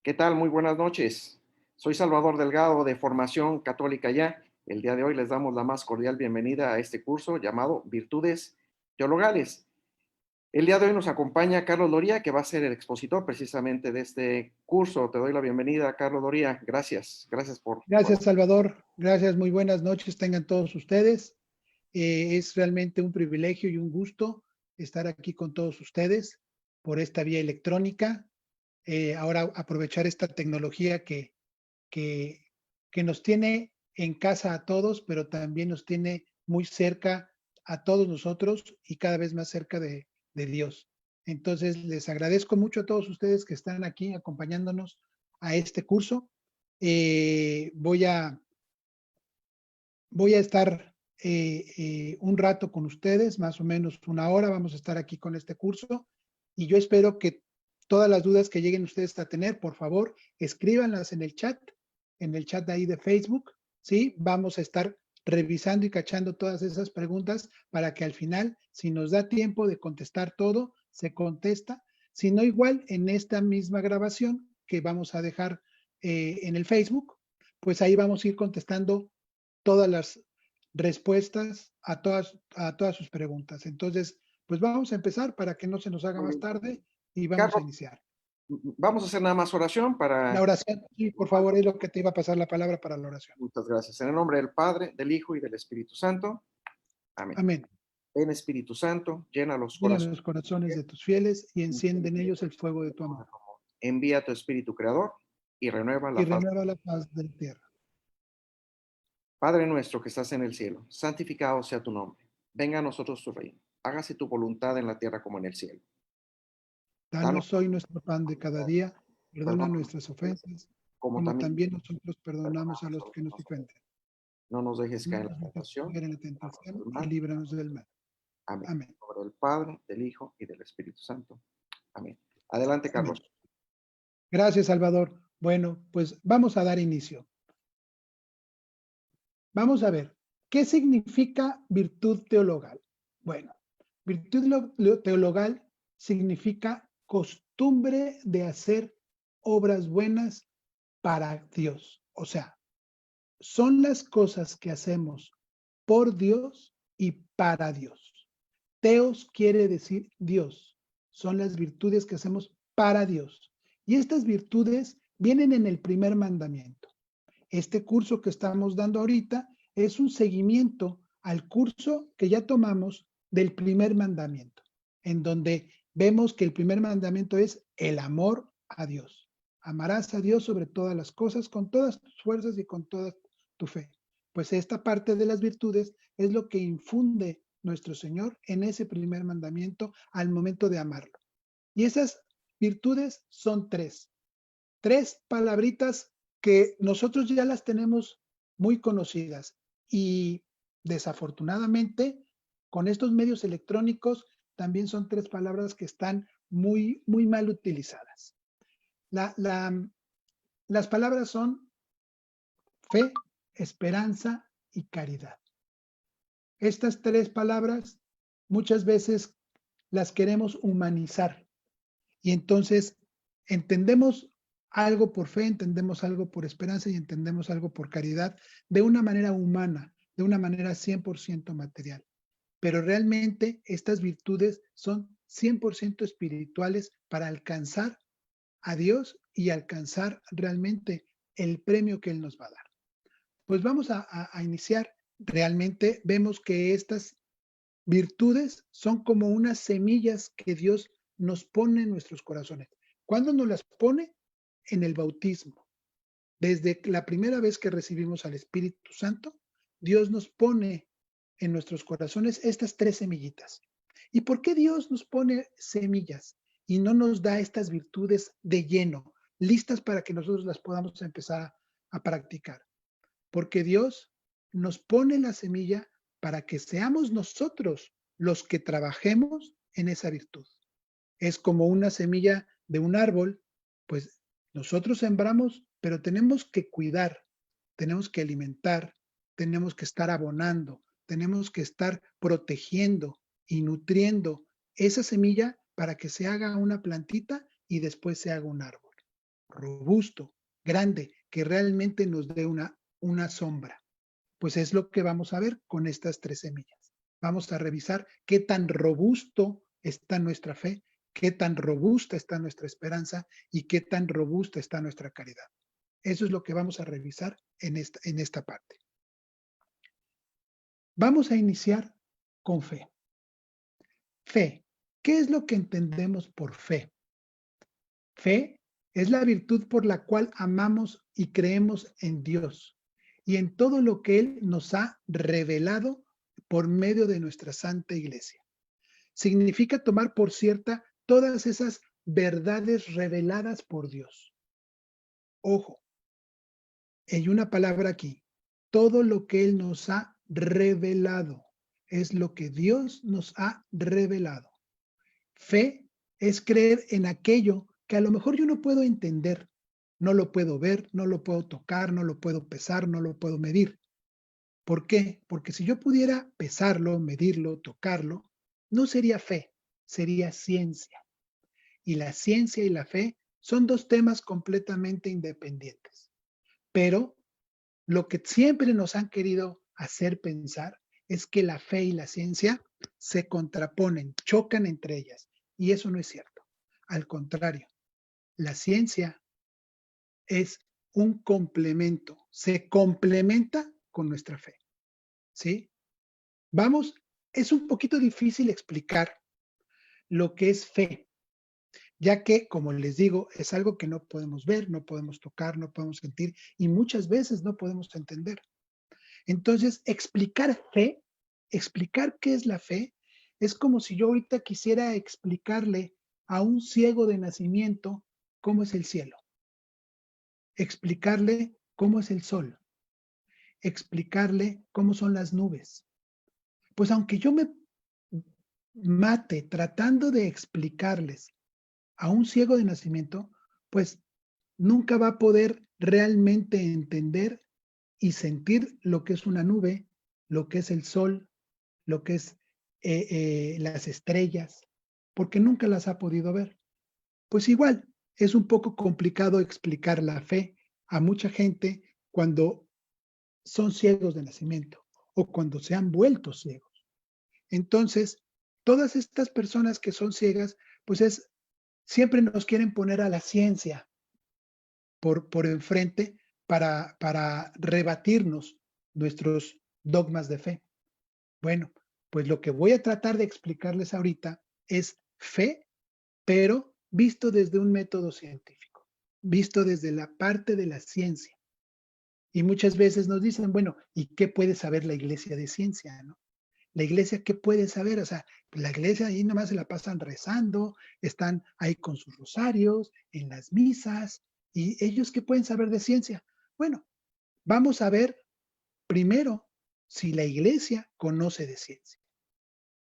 ¿Qué tal? Muy buenas noches. Soy Salvador Delgado de Formación Católica Ya. El día de hoy les damos la más cordial bienvenida a este curso llamado Virtudes Teologales. El día de hoy nos acompaña Carlos Loría, que va a ser el expositor precisamente de este curso. Te doy la bienvenida, Carlos Loría. Gracias. Gracias por... Gracias, Salvador. Gracias, muy buenas noches tengan todos ustedes. Es realmente un privilegio y un gusto estar aquí con todos ustedes por esta vía electrónica. Ahora aprovechar esta tecnología que, que nos tiene en casa a todos, pero también nos tiene muy cerca a todos nosotros y cada vez más cerca de Dios. Entonces, les agradezco mucho a todos ustedes que están aquí acompañándonos a este curso. Eh, voy a Voy a estar un rato con ustedes, más o menos una hora, vamos a estar aquí con este curso y yo espero que todas las dudas que lleguen ustedes a tener, por favor, escríbanlas en el chat de ahí de Facebook, ¿sí? Vamos a estar revisando y cachando todas esas preguntas para que al final, si nos da tiempo de contestar todo, se contesta. Si no, igual en esta misma grabación que vamos a dejar en el Facebook, pues ahí vamos a ir contestando todas las respuestas a todas sus preguntas. Entonces, pues vamos a empezar para que no se nos haga Muy más bien. tarde y vamos a Carlos, iniciar. vamos a hacer nada más oración La para... oración, sí, por favor, es lo que te iba a pasar la palabra para la oración. Muchas gracias. En el nombre del Padre, del Hijo y del Espíritu Santo. Amén. Amén. Ven Espíritu Santo, llena los Llena corazones. los corazones de tus fieles y enciende en ellos el fuego de tu amor. Envía tu Espíritu Creador y renueva Y la faz. renueva la paz de la tierra. Padre nuestro que estás en el cielo, santificado sea tu nombre. Venga a nosotros tu reino. Hágase tu voluntad en la tierra como en el cielo. Danos Danos hoy nuestro pan de cada día. Perdona perdón nuestras ofensas, como como también también nosotros perdonamos a perdonamos los a los que que nos nos ofenden. ofenden. No nos dejes No caer en nos la dejes tentación, caer en la líbranos tentación del y mal. líbranos del mal. Amén. Amén. En nombre del Padre, del Hijo y del Espíritu Santo. Amén. Adelante, Amén. Carlos. Gracias, Salvador. Bueno, pues vamos a dar inicio. Vamos a ver, ¿qué significa virtud teologal? Bueno, virtud teologal significa costumbre de hacer obras buenas para Dios. O sea, son las cosas que hacemos por Dios y para Dios. Teos quiere decir Dios. Son las virtudes que hacemos para Dios. Y estas virtudes vienen en el primer mandamiento. Este curso que estamos dando ahorita es un seguimiento al curso que ya tomamos del primer mandamiento, en donde vemos que el primer mandamiento es el amor a Dios. Amarás a Dios sobre todas las cosas, con todas tus fuerzas y con toda tu fe. Pues esta parte de las virtudes es lo que infunde nuestro Señor en ese primer mandamiento al momento de amarlo. Y esas virtudes son tres palabritas que nosotros ya las tenemos muy conocidas y desafortunadamente con estos medios electrónicos también son tres palabras que están muy mal utilizadas. La, la, las palabras son fe, esperanza y caridad. Estas tres palabras muchas veces las queremos humanizar y entonces entendemos algo por fe, entendemos algo por esperanza y entendemos algo por caridad de una manera humana, de una manera 100% material. Pero realmente estas virtudes son 100% espirituales para alcanzar a Dios y alcanzar realmente el premio que Él nos va a dar. Pues vamos a iniciar. Realmente vemos que estas virtudes son como unas semillas que Dios nos pone en nuestros corazones. ¿Cuándo nos las pone? En el bautismo. Desde la primera vez que recibimos al Espíritu Santo, Dios nos pone en nuestros corazones estas tres semillitas. ¿Y por qué Dios nos pone semillas y no nos da estas virtudes de lleno, listas para que nosotros las podamos empezar a practicar? Porque Dios nos pone la semilla para que seamos nosotros los que trabajemos en esa virtud. Es como una semilla de un árbol, pues nosotros sembramos, pero tenemos que cuidar, tenemos que alimentar, tenemos que estar abonando, tenemos que estar protegiendo y nutriendo esa semilla para que se haga una plantita y después se haga un árbol. robusto, grande, que realmente nos dé una sombra. Pues es lo que vamos a ver con estas 3 semillas. Vamos a revisar qué tan robusto está nuestra fe, qué tan robusta está nuestra esperanza y qué tan robusta está nuestra caridad. Eso es lo que vamos a revisar en esta parte. Vamos a iniciar con fe. Fe. ¿Qué es lo que entendemos por fe? Fe es la virtud por la cual amamos y creemos en Dios y en todo lo que Él nos ha revelado por medio de nuestra Santa Iglesia. Significa tomar por cierta todas esas verdades reveladas por Dios. Ojo, hay una palabra aquí. Todo lo que Él nos ha revelado es lo que Dios nos ha revelado. Fe es creer en aquello que a lo mejor yo no puedo entender, no lo puedo ver, no lo puedo tocar, no lo puedo pesar, no lo puedo medir. ¿Por qué? Porque si yo pudiera pesarlo, medirlo, tocarlo, no sería fe, sería ciencia. Y la ciencia y la fe son 2 temas completamente independientes. Pero lo que siempre nos han querido hacer pensar es que la fe y la ciencia se contraponen, chocan entre ellas. Y eso no es cierto. Al contrario, la ciencia es un complemento, se complementa con nuestra fe. ¿Sí? Vamos, es un poquito difícil explicar lo que es fe, ya que, como les digo, es algo que no podemos ver, no podemos tocar, no podemos sentir y muchas veces no podemos entender. Entonces, explicar qué es la fe, es como si yo ahorita quisiera explicarle a un ciego de nacimiento cómo es el cielo, explicarle cómo es el sol, explicarle cómo son las nubes. Pues aunque yo me mate tratando de explicarles a un ciego de nacimiento, pues nunca va a poder realmente entender y sentir lo que es una nube, lo que es el sol, lo que es las estrellas, porque nunca las ha podido ver. Pues igual, es un poco complicado explicar la fe a mucha gente cuando son ciegos de nacimiento o cuando se han vuelto ciegos. Entonces, todas estas personas que son ciegas, pues siempre nos quieren poner a la ciencia por enfrente para rebatirnos nuestros dogmas de fe. Bueno, pues lo que voy a tratar de explicarles ahorita es fe, pero visto desde un método científico, visto desde la parte de la ciencia. Y muchas veces nos dicen, bueno, ¿y qué puede saber la iglesia de ciencia, no? La iglesia, ¿qué puede saber? O sea, la iglesia ahí nomás se la pasan rezando, están ahí con sus rosarios, en las misas, y ellos, ¿qué pueden saber de ciencia? Bueno, vamos a ver primero si la iglesia conoce de ciencia.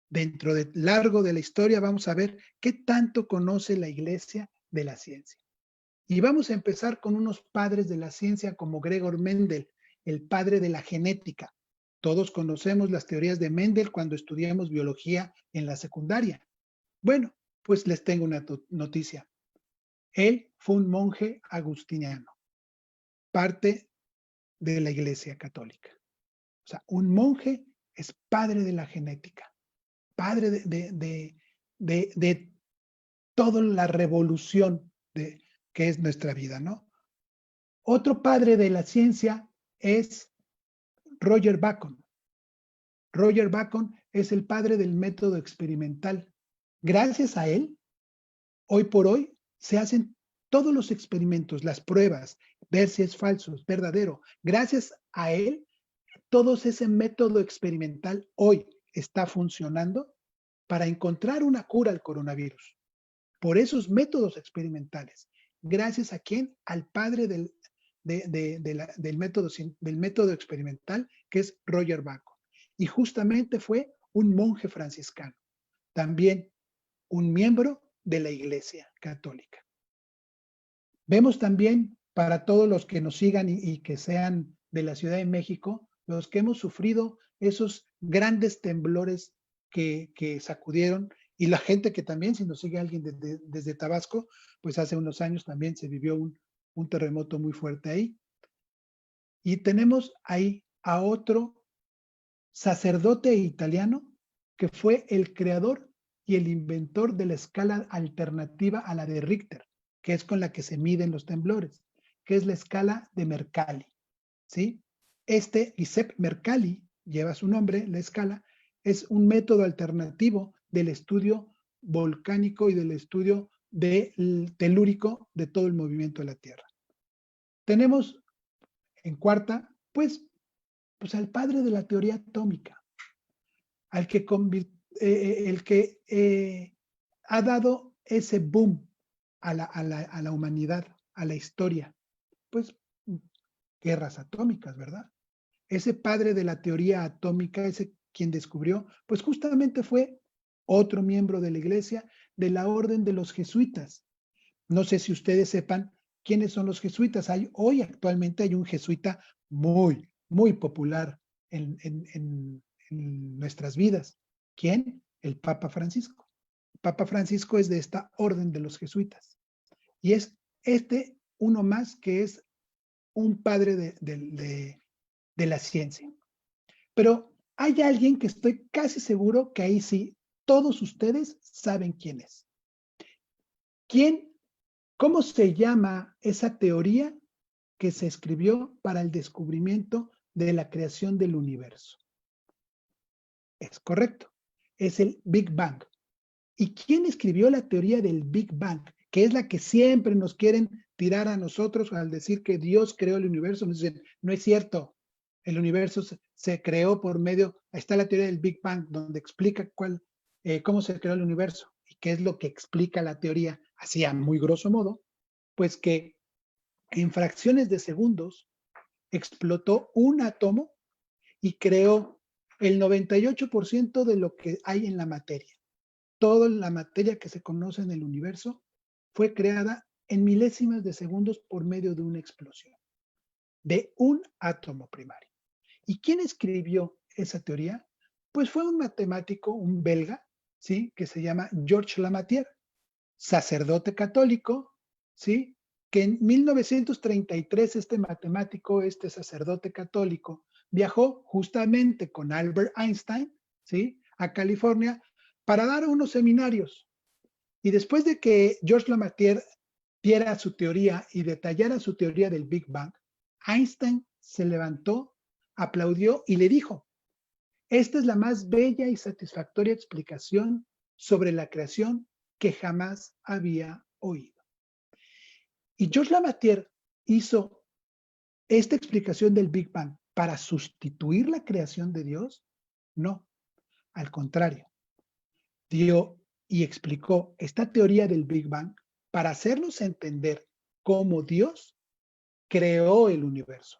Dentro del largo de la historia vamos a ver qué tanto conoce la iglesia de la ciencia. Y vamos a empezar con unos padres de la ciencia como Gregor Mendel, el padre de la genética. Todos conocemos las teorías de Mendel cuando estudiamos biología en la secundaria. Bueno, pues les tengo una noticia. Él fue un monje agustiniano, parte de la Iglesia Católica. O sea, un monje es padre de la genética, padre de toda la revolución que es nuestra vida, ¿no? Otro padre de la ciencia es Roger Bacon. Roger Bacon es el padre del método experimental. Gracias a él, hoy por hoy, se hacen todos los experimentos, las pruebas, ver si es falso, es verdadero. Gracias a él, todo ese método experimental hoy está funcionando para encontrar una cura al coronavirus. Por esos métodos experimentales. ¿Gracias a quién? Al padre del método experimental, que es Roger Bacon. Y justamente fue un monje franciscano, también un miembro de la Iglesia Católica. Vemos también, para todos los que nos sigan y que sean de la Ciudad de México, los que hemos sufrido esos grandes temblores que sacudieron, y la gente que también, si nos sigue alguien desde Tabasco, pues hace unos años también se vivió un terremoto muy fuerte ahí. Y tenemos ahí a otro sacerdote italiano que fue el creador y el inventor de la escala alternativa a la de Richter, que es con la que se miden los temblores, que es la escala de Mercalli, ¿sí? Giuseppe Mercalli, lleva su nombre, la escala, es un método alternativo del estudio volcánico y del estudio telúrico de todo el movimiento de la Tierra. Tenemos en cuarta, pues al padre de la teoría atómica, al que el que ha dado ese boom a la humanidad, a la historia, pues guerras atómicas, ¿verdad? Ese padre de la teoría atómica, ese quien descubrió, pues justamente fue otro miembro de la iglesia de la orden de los jesuitas. No sé si ustedes sepan quiénes son los jesuitas. Hoy actualmente hay un jesuita muy, muy popular en nuestras vidas. ¿Quién? El Papa Francisco. El Papa Francisco es de esta orden de los jesuitas. Y es uno más que es un padre de la ciencia. Pero hay alguien que estoy casi seguro que ahí sí, todos ustedes saben quién es. ¿Quién? ¿Cómo se llama esa teoría que se escribió para el descubrimiento de la creación del universo? Es correcto, es el Big Bang. ¿Y quién escribió la teoría del Big Bang? Que es la que siempre nos quieren tirar a nosotros al decir que Dios creó el universo. Nos dicen, no es cierto, el universo se creó por medio, ahí está la teoría del Big Bang, donde explica cómo se creó el universo y qué es lo que explica la teoría, así a muy grosso modo, pues que en fracciones de segundos explotó un átomo y creó el 98% de lo que hay en la materia. Toda la materia que se conoce en el universo fue creada en milésimas de segundos por medio de una explosión, de un átomo primario. ¿Y quién escribió esa teoría? Pues fue un matemático, un belga, ¿sí? Que se llama Georges Lamassière, sacerdote católico, ¿sí? Que en 1933 este matemático, este sacerdote católico, viajó justamente con Albert Einstein, ¿sí? A California para dar unos seminarios. Y después de que Georges Lamassière diera su teoría y detallara su teoría del Big Bang, Einstein se levantó, aplaudió y le dijo, esta es la más bella y satisfactoria explicación sobre la creación que jamás había oído. Y Georges Lamassière hizo esta explicación del Big Bang para sustituir la creación de Dios. No, al contrario, dio y explicó esta teoría del Big Bang para hacernos entender cómo Dios creó el universo.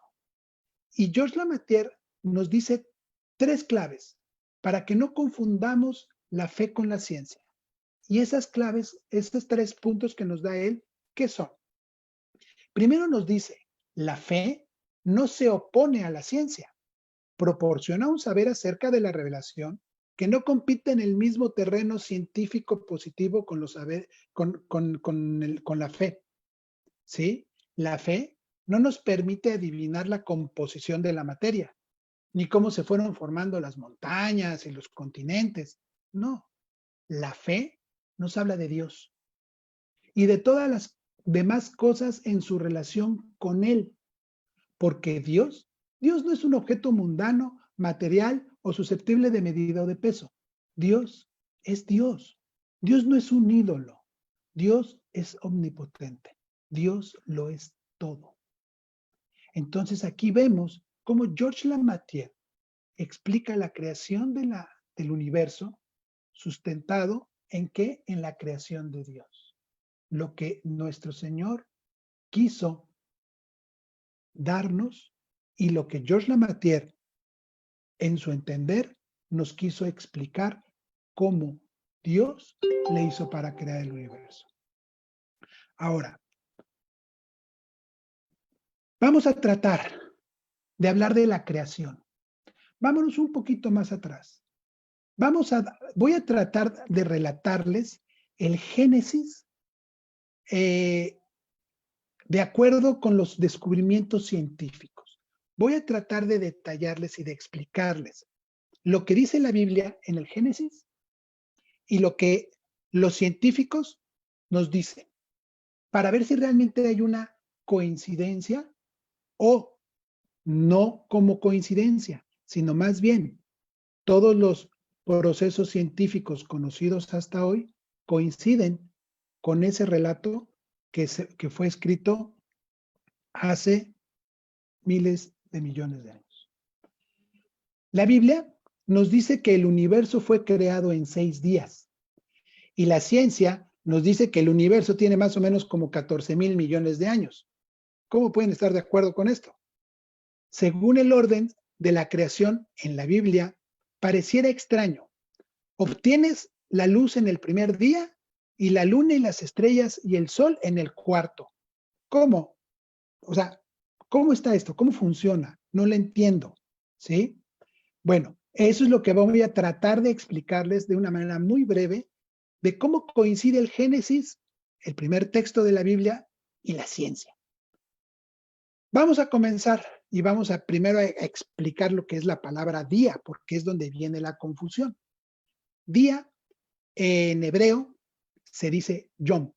Y Georges Lamassière nos dice 3 claves para que no confundamos la fe con la ciencia. Y esas claves, estos 3 puntos que nos da él, ¿qué son? Primero nos dice, la fe no se opone a la ciencia, proporciona un saber acerca de la revelación que no compite en el mismo terreno científico positivo con, con la fe. ¿Sí? La fe no nos permite adivinar la composición de la materia, ni cómo se fueron formando las montañas y los continentes. No, la fe nos habla de Dios y de todas las demás cosas en su relación con Él, porque Dios no es un objeto mundano, material o susceptible de medida o de peso. Dios es Dios. Dios no es un ídolo. Dios es omnipotente. Dios lo es todo. Entonces aquí vemos cómo Georges Lamassière explica la creación del universo sustentado en qué? En la creación de Dios. Lo que nuestro Señor quiso darnos y lo que Georges Lamassière, en su entender, nos quiso explicar cómo Dios le hizo para crear el universo. Ahora, vamos a tratar de hablar de la creación. Vámonos un poquito más atrás. Voy a tratar de relatarles el Génesis de de acuerdo con los descubrimientos científicos. Voy a tratar de detallarles y de explicarles lo que dice la Biblia en el Génesis y lo que los científicos nos dicen, para ver si realmente hay una coincidencia o no como coincidencia, sino más bien todos los procesos científicos conocidos hasta hoy coinciden con ese relato que fue escrito hace miles de millones de años. La Biblia nos dice que el universo fue creado en 6 días y la ciencia nos dice que el universo tiene más o menos como 14,000 millones de años. ¿Cómo pueden estar de acuerdo con esto? Según el orden de la creación en la Biblia, pareciera extraño. Obtienes la luz en el primer día y la luna y las estrellas y el sol en el cuarto. ¿Cómo? O sea, ¿cómo está esto? ¿Cómo funciona? No lo entiendo, ¿sí? Bueno, eso es lo que voy a tratar de explicarles de una manera muy breve de cómo coincide el Génesis, el primer texto de la Biblia, y la ciencia. Vamos a comenzar y vamos a primero a explicar lo que es la palabra día, porque es donde viene la confusión. Día en hebreo se dice yom,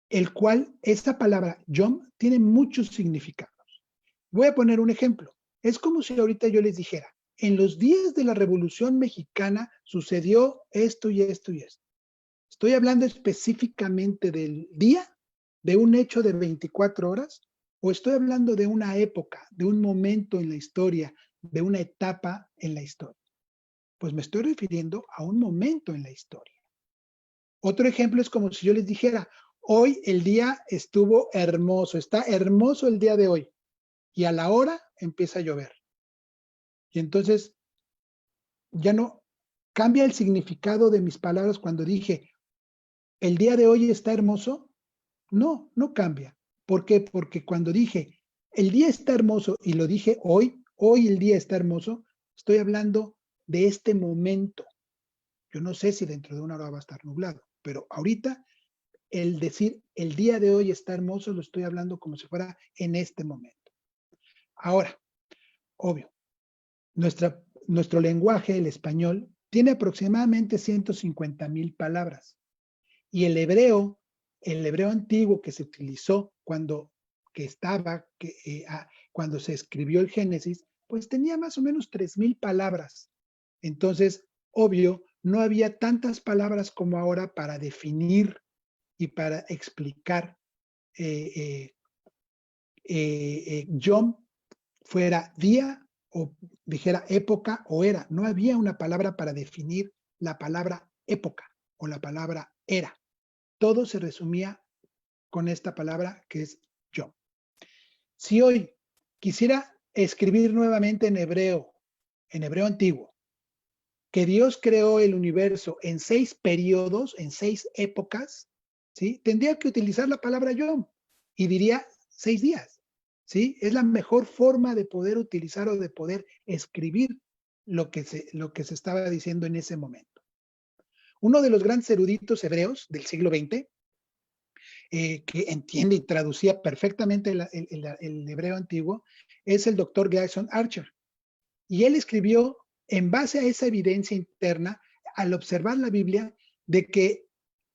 el cual esta palabra yom tiene muchos significados. Voy a poner un ejemplo. Es como si ahorita yo les dijera, en los días de la Revolución Mexicana sucedió esto y esto y esto. Estoy hablando específicamente del día, de un hecho de 24 horas, o estoy hablando de una época, de un momento en la historia, de una etapa en la historia. Pues me estoy refiriendo a un momento en la historia. Otro ejemplo es como si yo les dijera, hoy el día estuvo hermoso, está hermoso el día de hoy, y a la hora empieza a llover. Y entonces ya no cambia el significado de mis palabras cuando dije, el día de hoy está hermoso. No, no cambia. ¿Por qué? Porque cuando dije, el día está hermoso y lo dije hoy el día está hermoso, estoy hablando de este momento. Yo no sé si dentro de una hora va a estar nublado, pero ahorita el decir el día de hoy está hermoso lo estoy hablando como si fuera en este momento. Ahora, obvio, nuestro lenguaje, el español, tiene aproximadamente 150,000 palabras. Y el hebreo antiguo que se utilizó cuando se escribió el Génesis, pues tenía más o menos 3,000 palabras. Entonces, obvio, no había tantas palabras como ahora para definir y para explicar yom fuera día o dijera época o era. No había una palabra para definir la palabra época o la palabra era. Todo se resumía con esta palabra que es yom. Si hoy quisiera escribir nuevamente en hebreo antiguo, que Dios creó el universo en 6 periodos, en 6 épocas, ¿sí? Tendría que utilizar la palabra yom y diría 6 días, ¿sí? Es la mejor forma de poder utilizar o de poder escribir lo que se estaba diciendo en ese momento. Uno de los grandes eruditos hebreos del siglo XX, que entiende y traducía perfectamente el hebreo antiguo, es el doctor Jackson Archer. Y él escribió en base a esa evidencia interna, al observar la Biblia, de que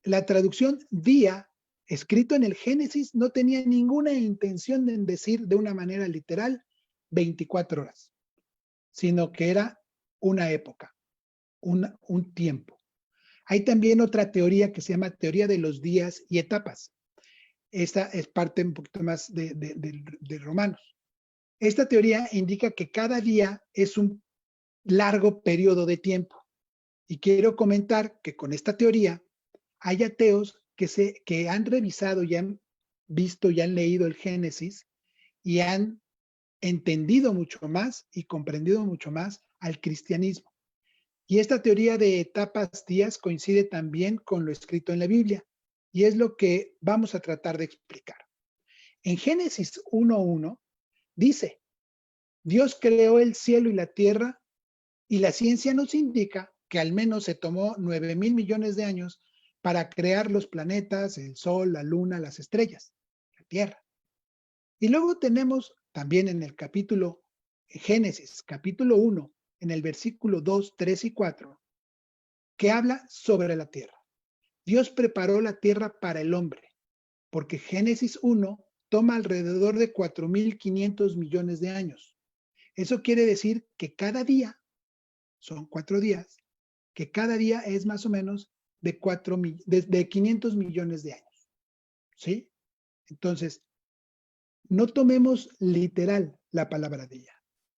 la traducción día, escrito en el Génesis, no tenía ninguna intención de decir de una manera literal 24 horas, sino que era una época, un tiempo. Hay también otra teoría que se llama teoría de los días y etapas. Esta es parte un poquito más de Romanos. Esta teoría indica que cada día es un largo periodo de tiempo. Y quiero comentar que con esta teoría hay ateos que han revisado y han visto y han leído el Génesis y han entendido mucho más y comprendido mucho más al cristianismo. Y esta teoría de etapas días coincide también con lo escrito en la Biblia y es lo que vamos a tratar de explicar. En Génesis 1:1 dice, Dios creó el cielo y la tierra y la ciencia nos indica que al menos se tomó 9,000 millones de años para crear los planetas, el Sol, la Luna, las estrellas, la Tierra. Y luego tenemos también en el capítulo Génesis, capítulo 1, en el versículo 2, 3 y 4, que habla sobre la tierra. Dios preparó la tierra para el hombre, porque Génesis 1 toma alrededor de 4.500 millones de años. Eso quiere decir que cada día, son 4 días, que cada día es más o menos de 500 millones de años. ¿Sí? Entonces, no tomemos literal la palabra día,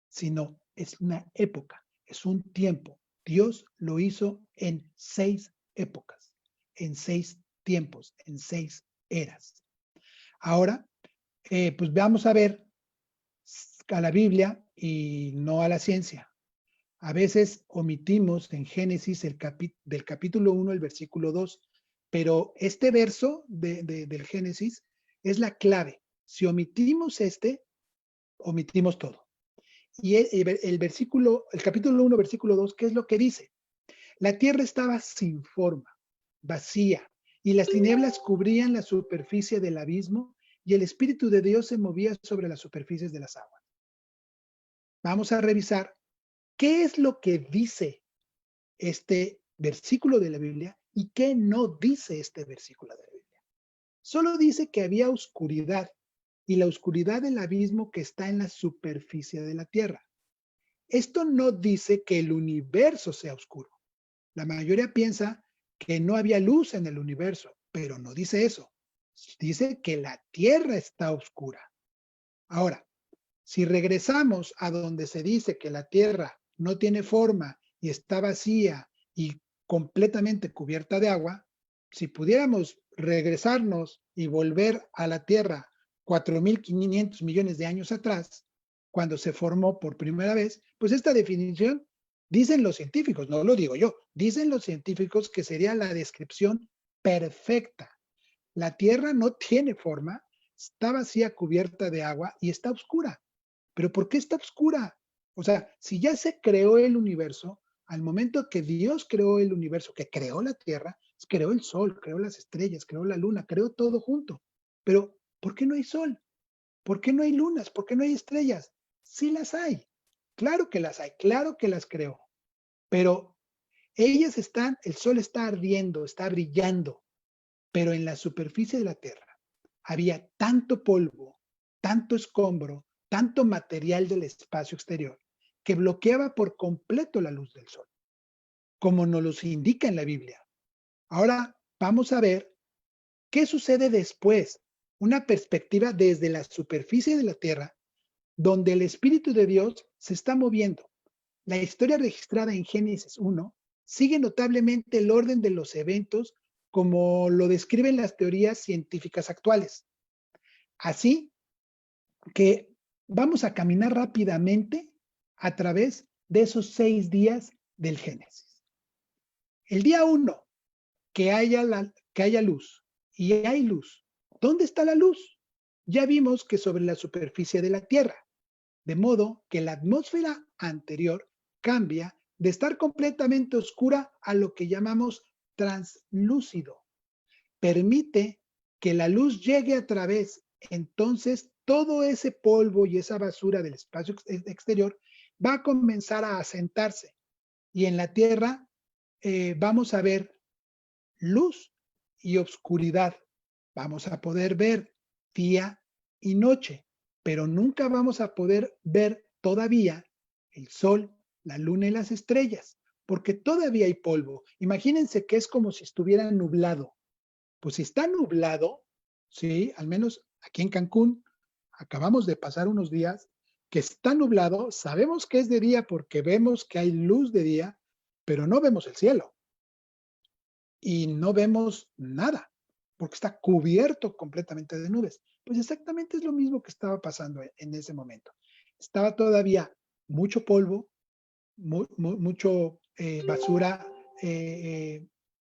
sino es una época, es un tiempo. Dios lo hizo en 6 épocas, en 6 tiempos, en 6 eras. Ahora, pues vamos a ver a la Biblia y no a la ciencia. A veces omitimos en Génesis del capítulo 1 el versículo 2, pero este verso del Génesis es la clave. Si omitimos omitimos todo. Y el capítulo 1, versículo 2, ¿qué es lo que dice? La tierra estaba sin forma, vacía, y las tinieblas cubrían la superficie del abismo, y el Espíritu de Dios se movía sobre las superficies de las aguas. Vamos a revisar qué es lo que dice este versículo de la Biblia y qué no dice este versículo de la Biblia. Solo dice que había oscuridad y la oscuridad del abismo que está en la superficie de la tierra. Esto no dice que el universo sea oscuro. La mayoría piensa que no había luz en el universo, pero no dice eso. Dice que la tierra está oscura. Ahora, si regresamos a donde se dice que la tierra no tiene forma y está vacía y completamente cubierta de agua, si pudiéramos regresarnos y volver a la tierra 4.500 millones de años atrás, cuando se formó por primera vez, pues esta definición, dicen los científicos, no lo digo yo, dicen los científicos que sería la descripción perfecta. La tierra no tiene forma, está vacía, cubierta de agua y está oscura. ¿Pero por qué está oscura? O sea, si ya se creó el universo, al momento que Dios creó el universo, que creó la tierra, creó el sol, creó las estrellas, creó la luna, creó todo junto. Pero, ¿por qué no hay sol? ¿Por qué no hay lunas? ¿Por qué no hay estrellas? Sí las hay. Claro que las hay, claro que las creó. Pero ellas están, el sol está ardiendo, está brillando, pero en la superficie de la tierra había tanto polvo, tanto escombro, tanto material del espacio exterior que bloqueaba por completo la luz del sol, como nos lo indica en la Biblia. Ahora vamos a ver qué sucede después, una perspectiva desde la superficie de la tierra, donde el Espíritu de Dios se está moviendo. La historia registrada en Génesis 1 sigue notablemente el orden de los eventos como lo describen las teorías científicas actuales. Así que vamos a caminar rápidamente a través de esos 6 días del Génesis. El día 1, que haya luz, y hay luz. ¿Dónde está la luz? Ya vimos que sobre la superficie de la Tierra, de modo que la atmósfera anterior cambia de estar completamente oscura a lo que llamamos translúcido. Permite que la luz llegue a través. Entonces, todo ese polvo y esa basura del espacio exterior va a comenzar a asentarse. Y en la Tierra vamos a ver luz y oscuridad. Vamos a poder ver día y noche, pero nunca vamos a poder ver todavía el sol, la luna y las estrellas, porque todavía hay polvo. Imagínense que es como si estuviera nublado. Pues si está nublado, sí, al menos aquí en Cancún, acabamos de pasar unos días que está nublado, sabemos que es de día porque vemos que hay luz de día, pero no vemos el cielo y no vemos nada porque está cubierto completamente de nubes. Pues exactamente es lo mismo que estaba pasando en ese momento. Estaba todavía mucho polvo, mucho basura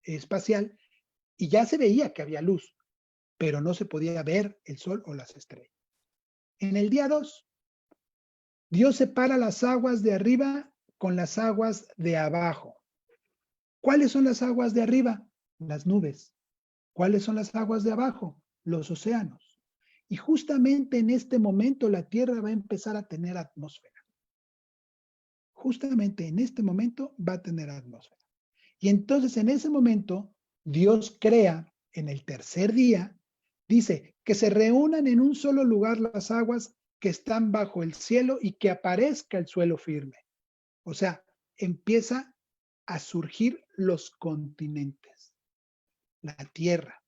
espacial y ya se veía que había luz, pero no se podía ver el sol o las estrellas. En el día 2, Dios separa las aguas de arriba con las aguas de abajo. ¿Cuáles son las aguas de arriba? Las nubes. ¿Cuáles son las aguas de abajo? Los océanos. Y justamente en este momento la Tierra va a empezar a tener atmósfera. Justamente en este momento va a tener atmósfera. Y entonces en ese momento Dios crea en el tercer día, dice que se reúnan en un solo lugar las aguas que están bajo el cielo y que aparezca el suelo firme. O sea, empieza a surgir los continentes, la Tierra.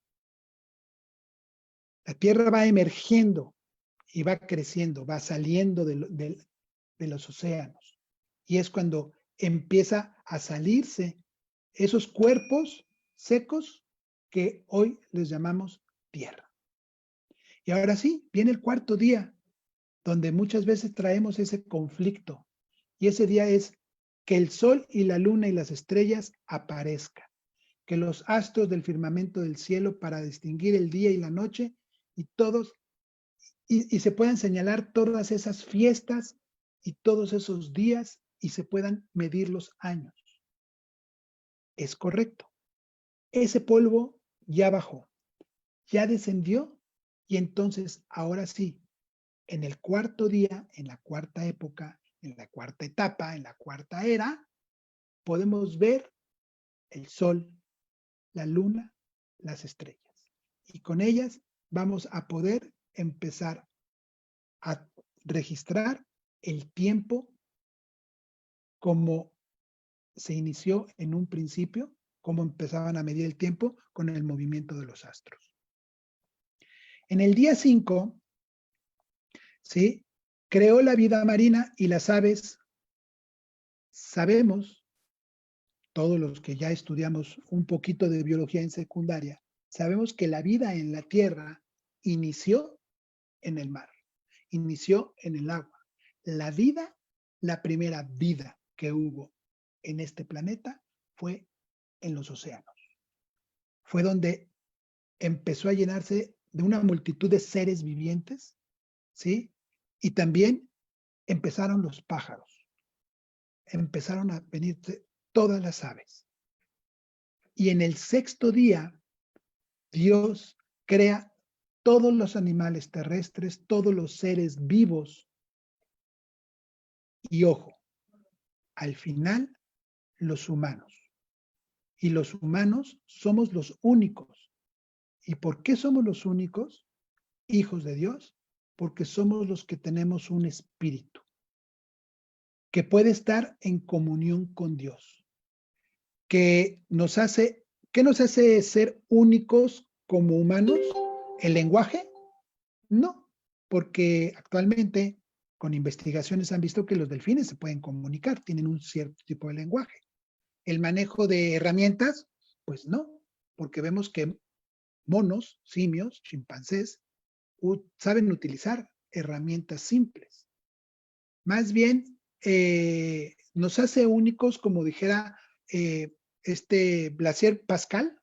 La Tierra va emergiendo y va creciendo, va saliendo de los océanos. Y es cuando empieza a salirse esos cuerpos secos que hoy les llamamos tierra. Y ahora sí, viene el cuarto día, donde muchas veces traemos ese conflicto. Y ese día es que el sol y la luna y las estrellas aparezcan, que los astros del firmamento del cielo para distinguir el día y la noche y todos, y se puedan señalar todas esas fiestas y todos esos días y se puedan medir los años. Es correcto. Ese polvo ya bajó, ya descendió y entonces ahora sí, en el cuarto día, en la cuarta época, en la cuarta etapa, en la cuarta era, podemos ver el sol, la luna, las estrellas. Y con ellas vamos a poder empezar a registrar el tiempo como se inició en un principio, cómo empezaban a medir el tiempo con el movimiento de los astros. En el día 5, ¿sí? Creó la vida marina y las aves. Sabemos, todos los que ya estudiamos un poquito de biología en secundaria, sabemos que la vida en la Tierra inició en el mar, inició en el agua. La vida, la primera vida que hubo en este planeta fue en los océanos. Fue donde empezó a llenarse de una multitud de seres vivientes, ¿sí? Y también empezaron los pájaros, empezaron a venir todas las aves. Y en el sexto día, Dios crea todos los animales terrestres, todos los seres vivos. Y ojo, al final, los humanos. Y los humanos somos los únicos. ¿Y por qué somos los únicos hijos de Dios? Porque somos los que tenemos un espíritu que puede estar en comunión con Dios, que nos hace, ¿qué nos hace ser únicos como humanos? ¿El lenguaje? No, porque actualmente con investigaciones han visto que los delfines se pueden comunicar, tienen un cierto tipo de lenguaje. El manejo de herramientas, pues no, porque vemos que monos, simios, chimpancés, saben utilizar herramientas simples. Más bien, nos hace únicos, como dijera Blaise Pascal,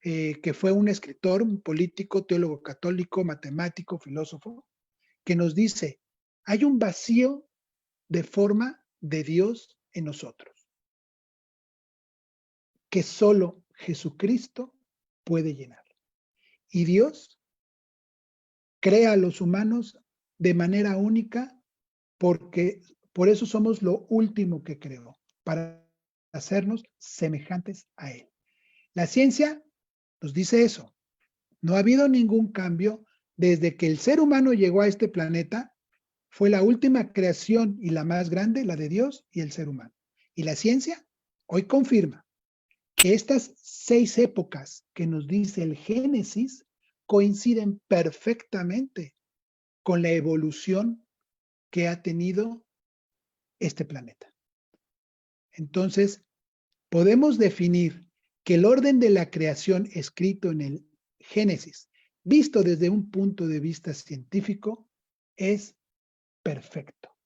que fue un escritor, un político, teólogo católico, matemático, filósofo, que nos dice, hay un vacío de forma de Dios en nosotros, que solo Jesucristo puede llenar. Y Dios crea a los humanos de manera única porque por eso somos lo último que creó, para hacernos semejantes a Él. La ciencia nos dice eso. No ha habido ningún cambio desde que el ser humano llegó a este planeta. Fue la última creación y la más grande, la de Dios y el ser humano. Y la ciencia hoy confirma que estas 6 épocas que nos dice el Génesis coinciden perfectamente con la evolución que ha tenido este planeta. Entonces, podemos definir que el orden de la creación escrito en el Génesis, visto desde un punto de vista científico, es perfecto.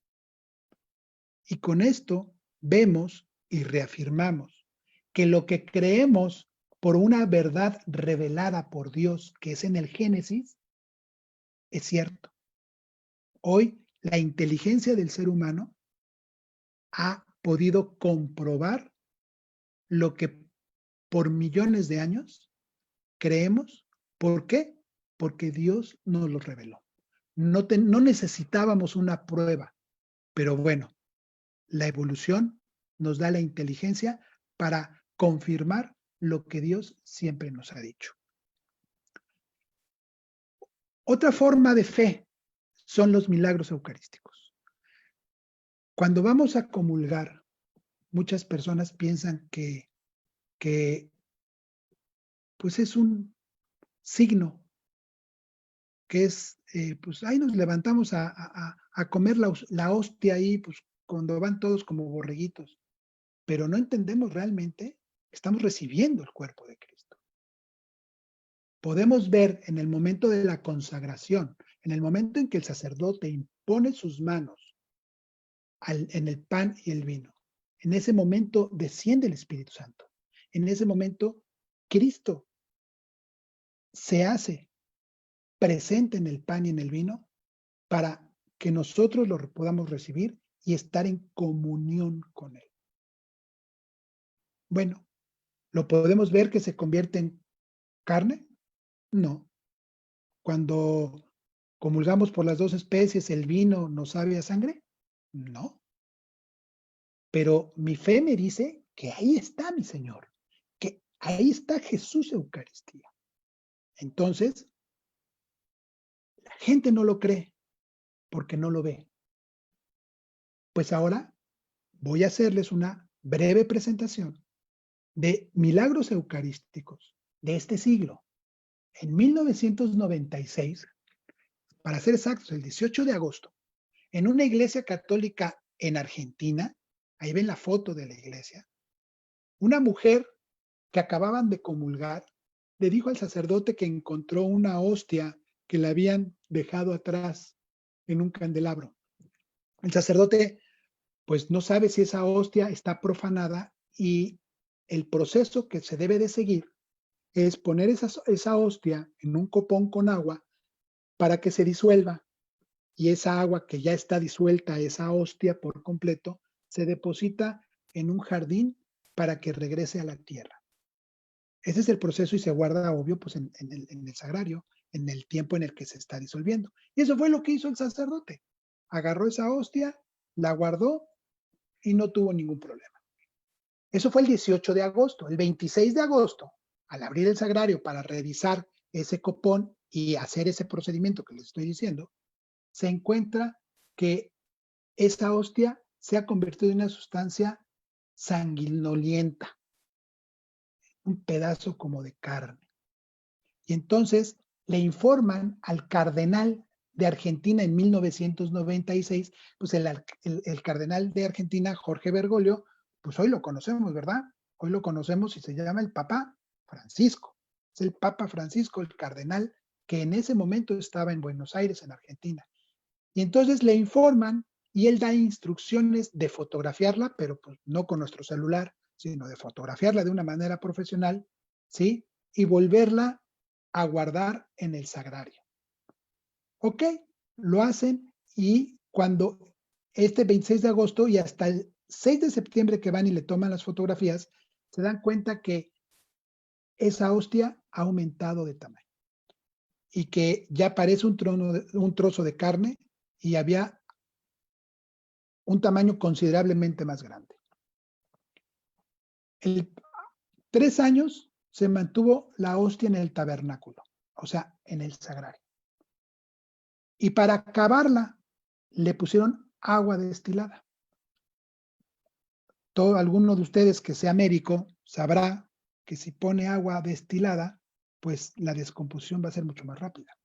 Y con esto vemos y reafirmamos que lo que creemos por una verdad revelada por Dios, que es en el Génesis, es cierto. Hoy la inteligencia del ser humano ha podido comprobar lo que por millones de años creemos. ¿Por qué? porque Dios nos lo reveló. No necesitábamos una prueba, pero bueno, la evolución nos da la inteligencia para confirmar lo que Dios siempre nos ha dicho. Otra forma de fe son los milagros eucarísticos. Cuando vamos a comulgar, muchas personas piensan que pues es un signo, que es, pues ahí nos levantamos a comer la hostia ahí, pues cuando van todos como borreguitos, pero no entendemos realmente que estamos recibiendo el cuerpo de Cristo. Podemos ver en el momento de la consagración, en el momento en que el sacerdote impone sus manos en el pan y el vino, en ese momento desciende el Espíritu Santo. En ese momento Cristo se hace presente en el pan y en el vino para que nosotros lo podamos recibir y estar en comunión con Él. Bueno, ¿lo podemos ver que se convierte en carne? No. Cuando comulgamos por las dos especies, ¿el vino nos sabe a sangre? No. Pero mi fe me dice que ahí está mi Señor, que ahí está Jesús Eucaristía. Entonces, la gente no lo cree porque no lo ve. Pues ahora voy a hacerles una breve presentación de milagros eucarísticos de este siglo. En 1996, para ser exactos, el 18 de agosto, en una iglesia católica en Argentina, ahí ven la foto de la iglesia, una mujer que acababan de comulgar le dijo al sacerdote que encontró una hostia que le habían dejado atrás en un candelabro. El sacerdote pues no sabe si esa hostia está profanada y el proceso que se debe de seguir es poner esa hostia en un copón con agua para que se disuelva y esa agua que ya está disuelta, esa hostia por completo, se deposita en un jardín para que regrese a la tierra. Ese es el proceso y se guarda, obvio, pues en el sagrario, en el tiempo en el que se está disolviendo. Y eso fue lo que hizo el sacerdote. Agarró esa hostia, la guardó y no tuvo ningún problema. Eso fue el 18 de agosto. El 26 de agosto, al abrir el sagrario para revisar ese copón y hacer ese procedimiento que les estoy diciendo, se encuentra que esa hostia se ha convertido en una sustancia sanguinolienta, un pedazo como de carne. Y entonces le informan al cardenal de Argentina en 1996, pues el cardenal de Argentina, Jorge Bergoglio, pues hoy lo conocemos, ¿verdad? Hoy lo conocemos y se llama el Papa Francisco. Es el Papa Francisco, el cardenal que en ese momento estaba en Buenos Aires, en Argentina. Y entonces le informan y él da instrucciones de fotografiarla, pero pues no con nuestro celular, sino de fotografiarla de una manera profesional, ¿sí? Y volverla a guardar en el sagrario. Ok, lo hacen y cuando este 26 de agosto y hasta el 6 de septiembre que van y le toman las fotografías, se dan cuenta que esa hostia ha aumentado de tamaño y que ya parece un trozo de carne y había un tamaño considerablemente más grande. 3 años se mantuvo la hostia en el tabernáculo, o sea, en el sagrario. Y para acabarla, le pusieron agua destilada. Alguno de ustedes que sea médico sabrá que si pone agua destilada, pues la descomposición va a ser mucho más rápida.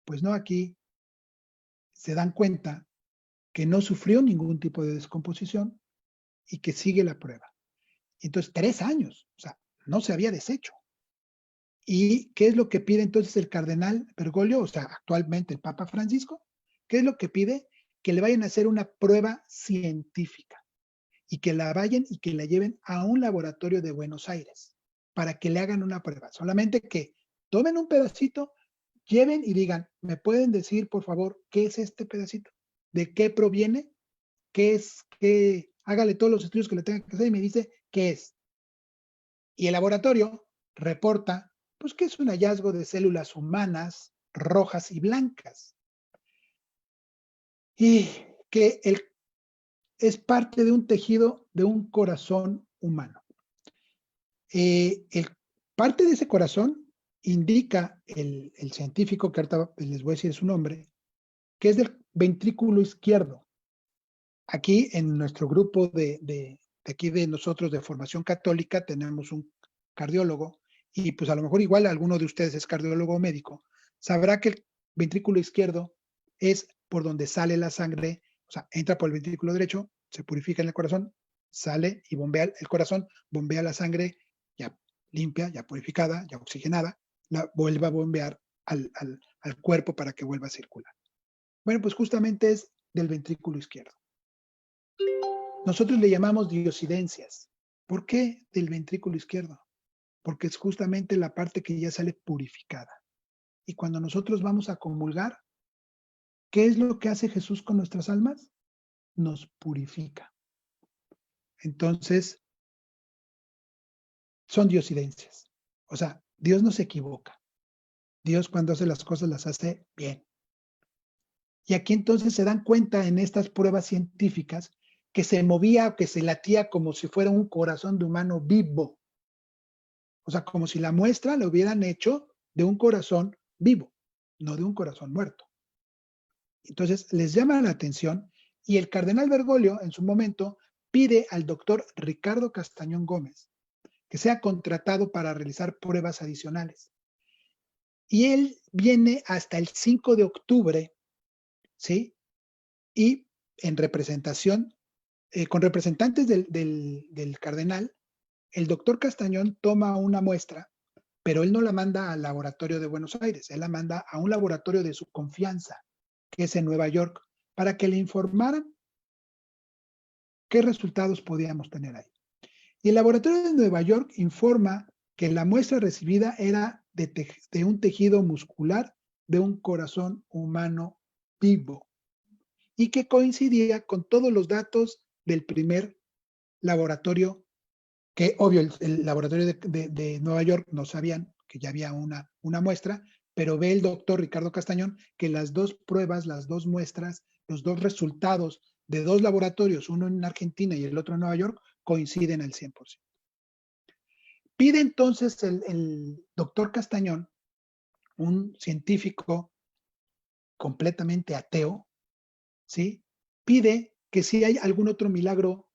Pues no, aquí se dan cuenta que no sufrió ningún tipo de descomposición y que sigue la prueba. Entonces, 3 años, o sea, no se había deshecho. ¿Y qué es lo que pide entonces el cardenal Bergoglio, o sea, actualmente el Papa Francisco? ¿Qué es lo que pide? Que le vayan a hacer una prueba científica y que la vayan y que la lleven a un laboratorio de Buenos Aires para que le hagan una prueba. Solamente que tomen un pedacito, lleven y digan, ¿me pueden decir, por favor, qué es este pedacito? ¿De qué proviene? ¿Qué es? ¿Qué? Hágale todos los estudios que le tengan que hacer y me dice qué es. Y el laboratorio reporta Pues que es un hallazgo de células humanas rojas y blancas y que es parte de un tejido de un corazón humano. El, parte de ese corazón indica el científico, que ahorita les voy a decir su nombre, que es del ventrículo izquierdo. Aquí en nuestro grupo de aquí de nosotros de formación católica tenemos un cardiólogo y pues a lo mejor igual alguno de ustedes es cardiólogo o médico, sabrá que el ventrículo izquierdo es por donde sale la sangre, o sea, entra por el ventrículo derecho, se purifica en el corazón, sale y bombea el corazón, bombea la sangre ya limpia, ya purificada, ya oxigenada, la vuelve a bombear al cuerpo para que vuelva a circular. Bueno, pues justamente es del ventrículo izquierdo. Nosotros le llamamos diosidencias. ¿Por qué del ventrículo izquierdo? Porque es justamente la parte que ya sale purificada. Y cuando nosotros vamos a comulgar, ¿qué es lo que hace Jesús con nuestras almas? Nos purifica. Entonces, son diosidencias. O sea, Dios no se equivoca. Dios cuando hace las cosas las hace bien. Y aquí entonces se dan cuenta en estas pruebas científicas que se movía o que se latía como si fuera un corazón de humano vivo. O sea, como si la muestra la hubieran hecho de un corazón vivo, no de un corazón muerto. Entonces les llama la atención y el cardenal Bergoglio en su momento pide al doctor Ricardo Castañón Gómez que sea contratado para realizar pruebas adicionales. Y él viene hasta el 5 de octubre, ¿sí? Y en representación, con representantes del cardenal, el doctor Castañón toma una muestra, pero él no la manda al laboratorio de Buenos Aires, él la manda a un laboratorio de su confianza, que es en Nueva York, para que le informaran qué resultados podíamos tener ahí. Y el laboratorio de Nueva York informa que la muestra recibida era de un tejido muscular de un corazón humano vivo y que coincidía con todos los datos del primer laboratorio, que obvio el laboratorio de Nueva York no sabían que ya había una muestra, pero ve el doctor Ricardo Castañón que las dos pruebas, las dos muestras, los dos resultados de dos laboratorios, uno en Argentina y el otro en Nueva York, coinciden al 100%. Pide entonces el doctor Castañón, un científico completamente ateo, ¿sí? Pide que si hay algún otro milagro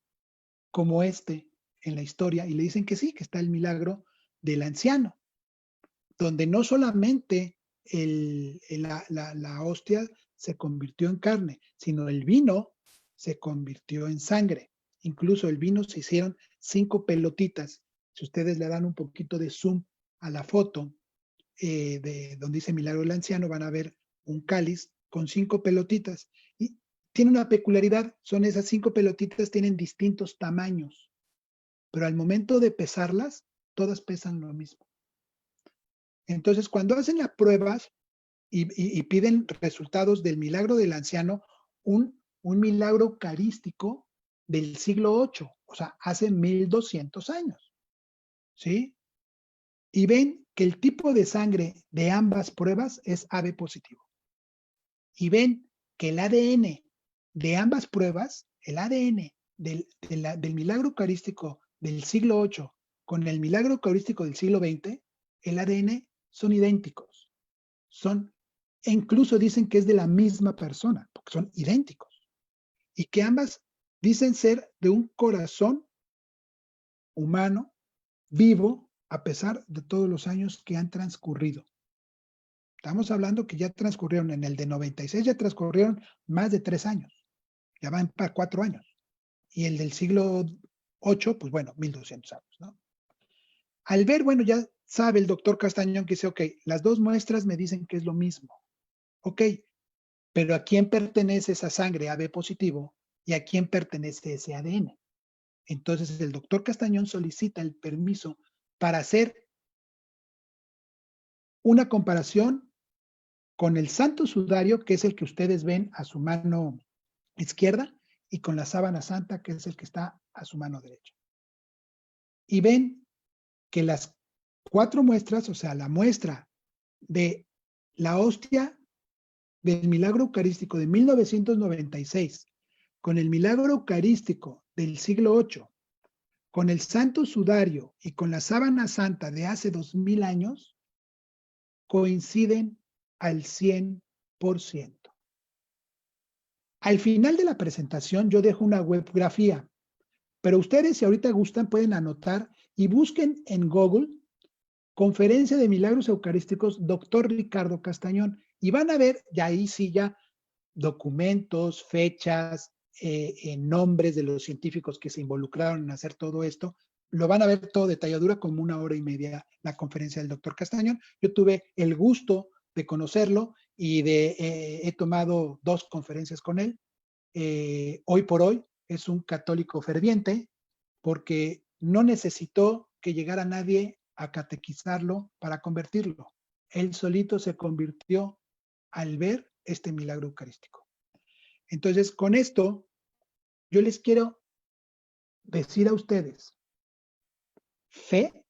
como este en la historia y le dicen que sí, que está el milagro del anciano, donde no solamente la hostia se convirtió en carne, sino el vino se convirtió en sangre. Incluso el vino se hicieron 5 pelotitas. Si ustedes le dan un poquito de zoom a la foto de donde dice Milagro del Anciano, van a ver un cáliz con 5 pelotitas. Y tiene una peculiaridad, son esas 5 pelotitas, tienen distintos tamaños, pero al momento de pesarlas, todas pesan lo mismo. Entonces, cuando hacen las pruebas y piden resultados del milagro del anciano, un milagro eucarístico del siglo VIII, o sea, hace 1200 años, ¿sí? Y ven que el tipo de sangre de ambas pruebas es AB positivo. Y ven que el ADN de ambas pruebas, el ADN del milagro eucarístico del siglo VIII con el milagro eucarístico del siglo XX, el ADN son idénticos. E incluso dicen que es de la misma persona, porque son idénticos. Y que ambas dicen ser de un corazón humano vivo a pesar de todos los años que han transcurrido. Estamos hablando que ya transcurrieron, en el de 96 ya transcurrieron más de 3 años, ya van para 4 años. Y el del siglo VIII, pues bueno, 1200 años, ¿no? Al ver, bueno, ya sabe el doctor Castañón que dice, ok, las dos muestras me dicen que es lo mismo. Ok, pero ¿a quién pertenece esa sangre AB positivo y a quién pertenece ese ADN? Entonces el doctor Castañón solicita el permiso para hacer una comparación con el santo sudario, que es el que ustedes ven a su mano izquierda, y con la sábana santa, que es el que está a su mano derecha. Y ven que las 4 muestras, o sea, la muestra de la hostia del milagro eucarístico de 1996, con el milagro eucarístico del siglo VIII, con el santo sudario y con la sábana santa de hace 2000 años, coinciden al 100%. Al final de la presentación yo dejo una webgrafía, pero ustedes si ahorita gustan pueden anotar y busquen en Google Conferencia de Milagros Eucarísticos Dr. Ricardo Castañón y van a ver, ya ahí sí ya documentos, fechas, nombres de los científicos que se involucraron en hacer todo esto. Lo van a ver todo detallado, dura como 1 hora y media la conferencia del doctor Castañón. Yo tuve el gusto de conocerlo y he tomado 2 conferencias con él. Hoy por hoy es un católico ferviente porque no necesitó que llegara nadie a catequizarlo para convertirlo. Él solito se convirtió al ver este milagro eucarístico. Entonces, con esto, yo les quiero decir a ustedes, fe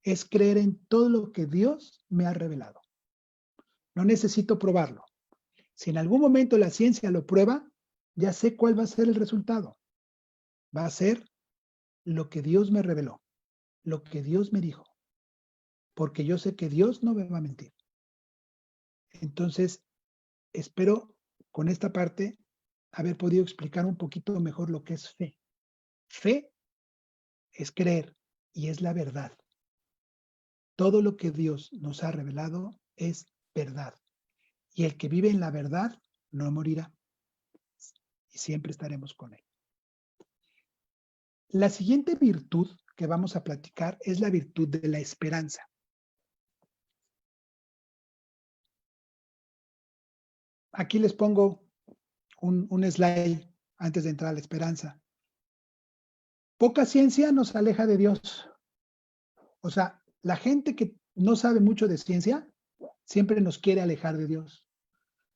es creer en todo lo que Dios me ha revelado. No necesito probarlo. Si en algún momento la ciencia lo prueba, ya sé cuál va a ser el resultado. Va a ser lo que Dios me reveló, lo que Dios me dijo, porque yo sé que Dios no me va a mentir. Entonces, espero con esta parte haber podido explicar un poquito mejor lo que es fe. Fe es creer y es la verdad. Todo lo que Dios nos ha revelado es verdad. Y el que vive en la verdad no morirá. Y siempre estaremos con él. La siguiente virtud que vamos a platicar es la virtud de la esperanza. Aquí les pongo un slide antes de entrar a la esperanza. Poca ciencia nos aleja de Dios. O sea, la gente que no sabe mucho de ciencia siempre nos quiere alejar de Dios.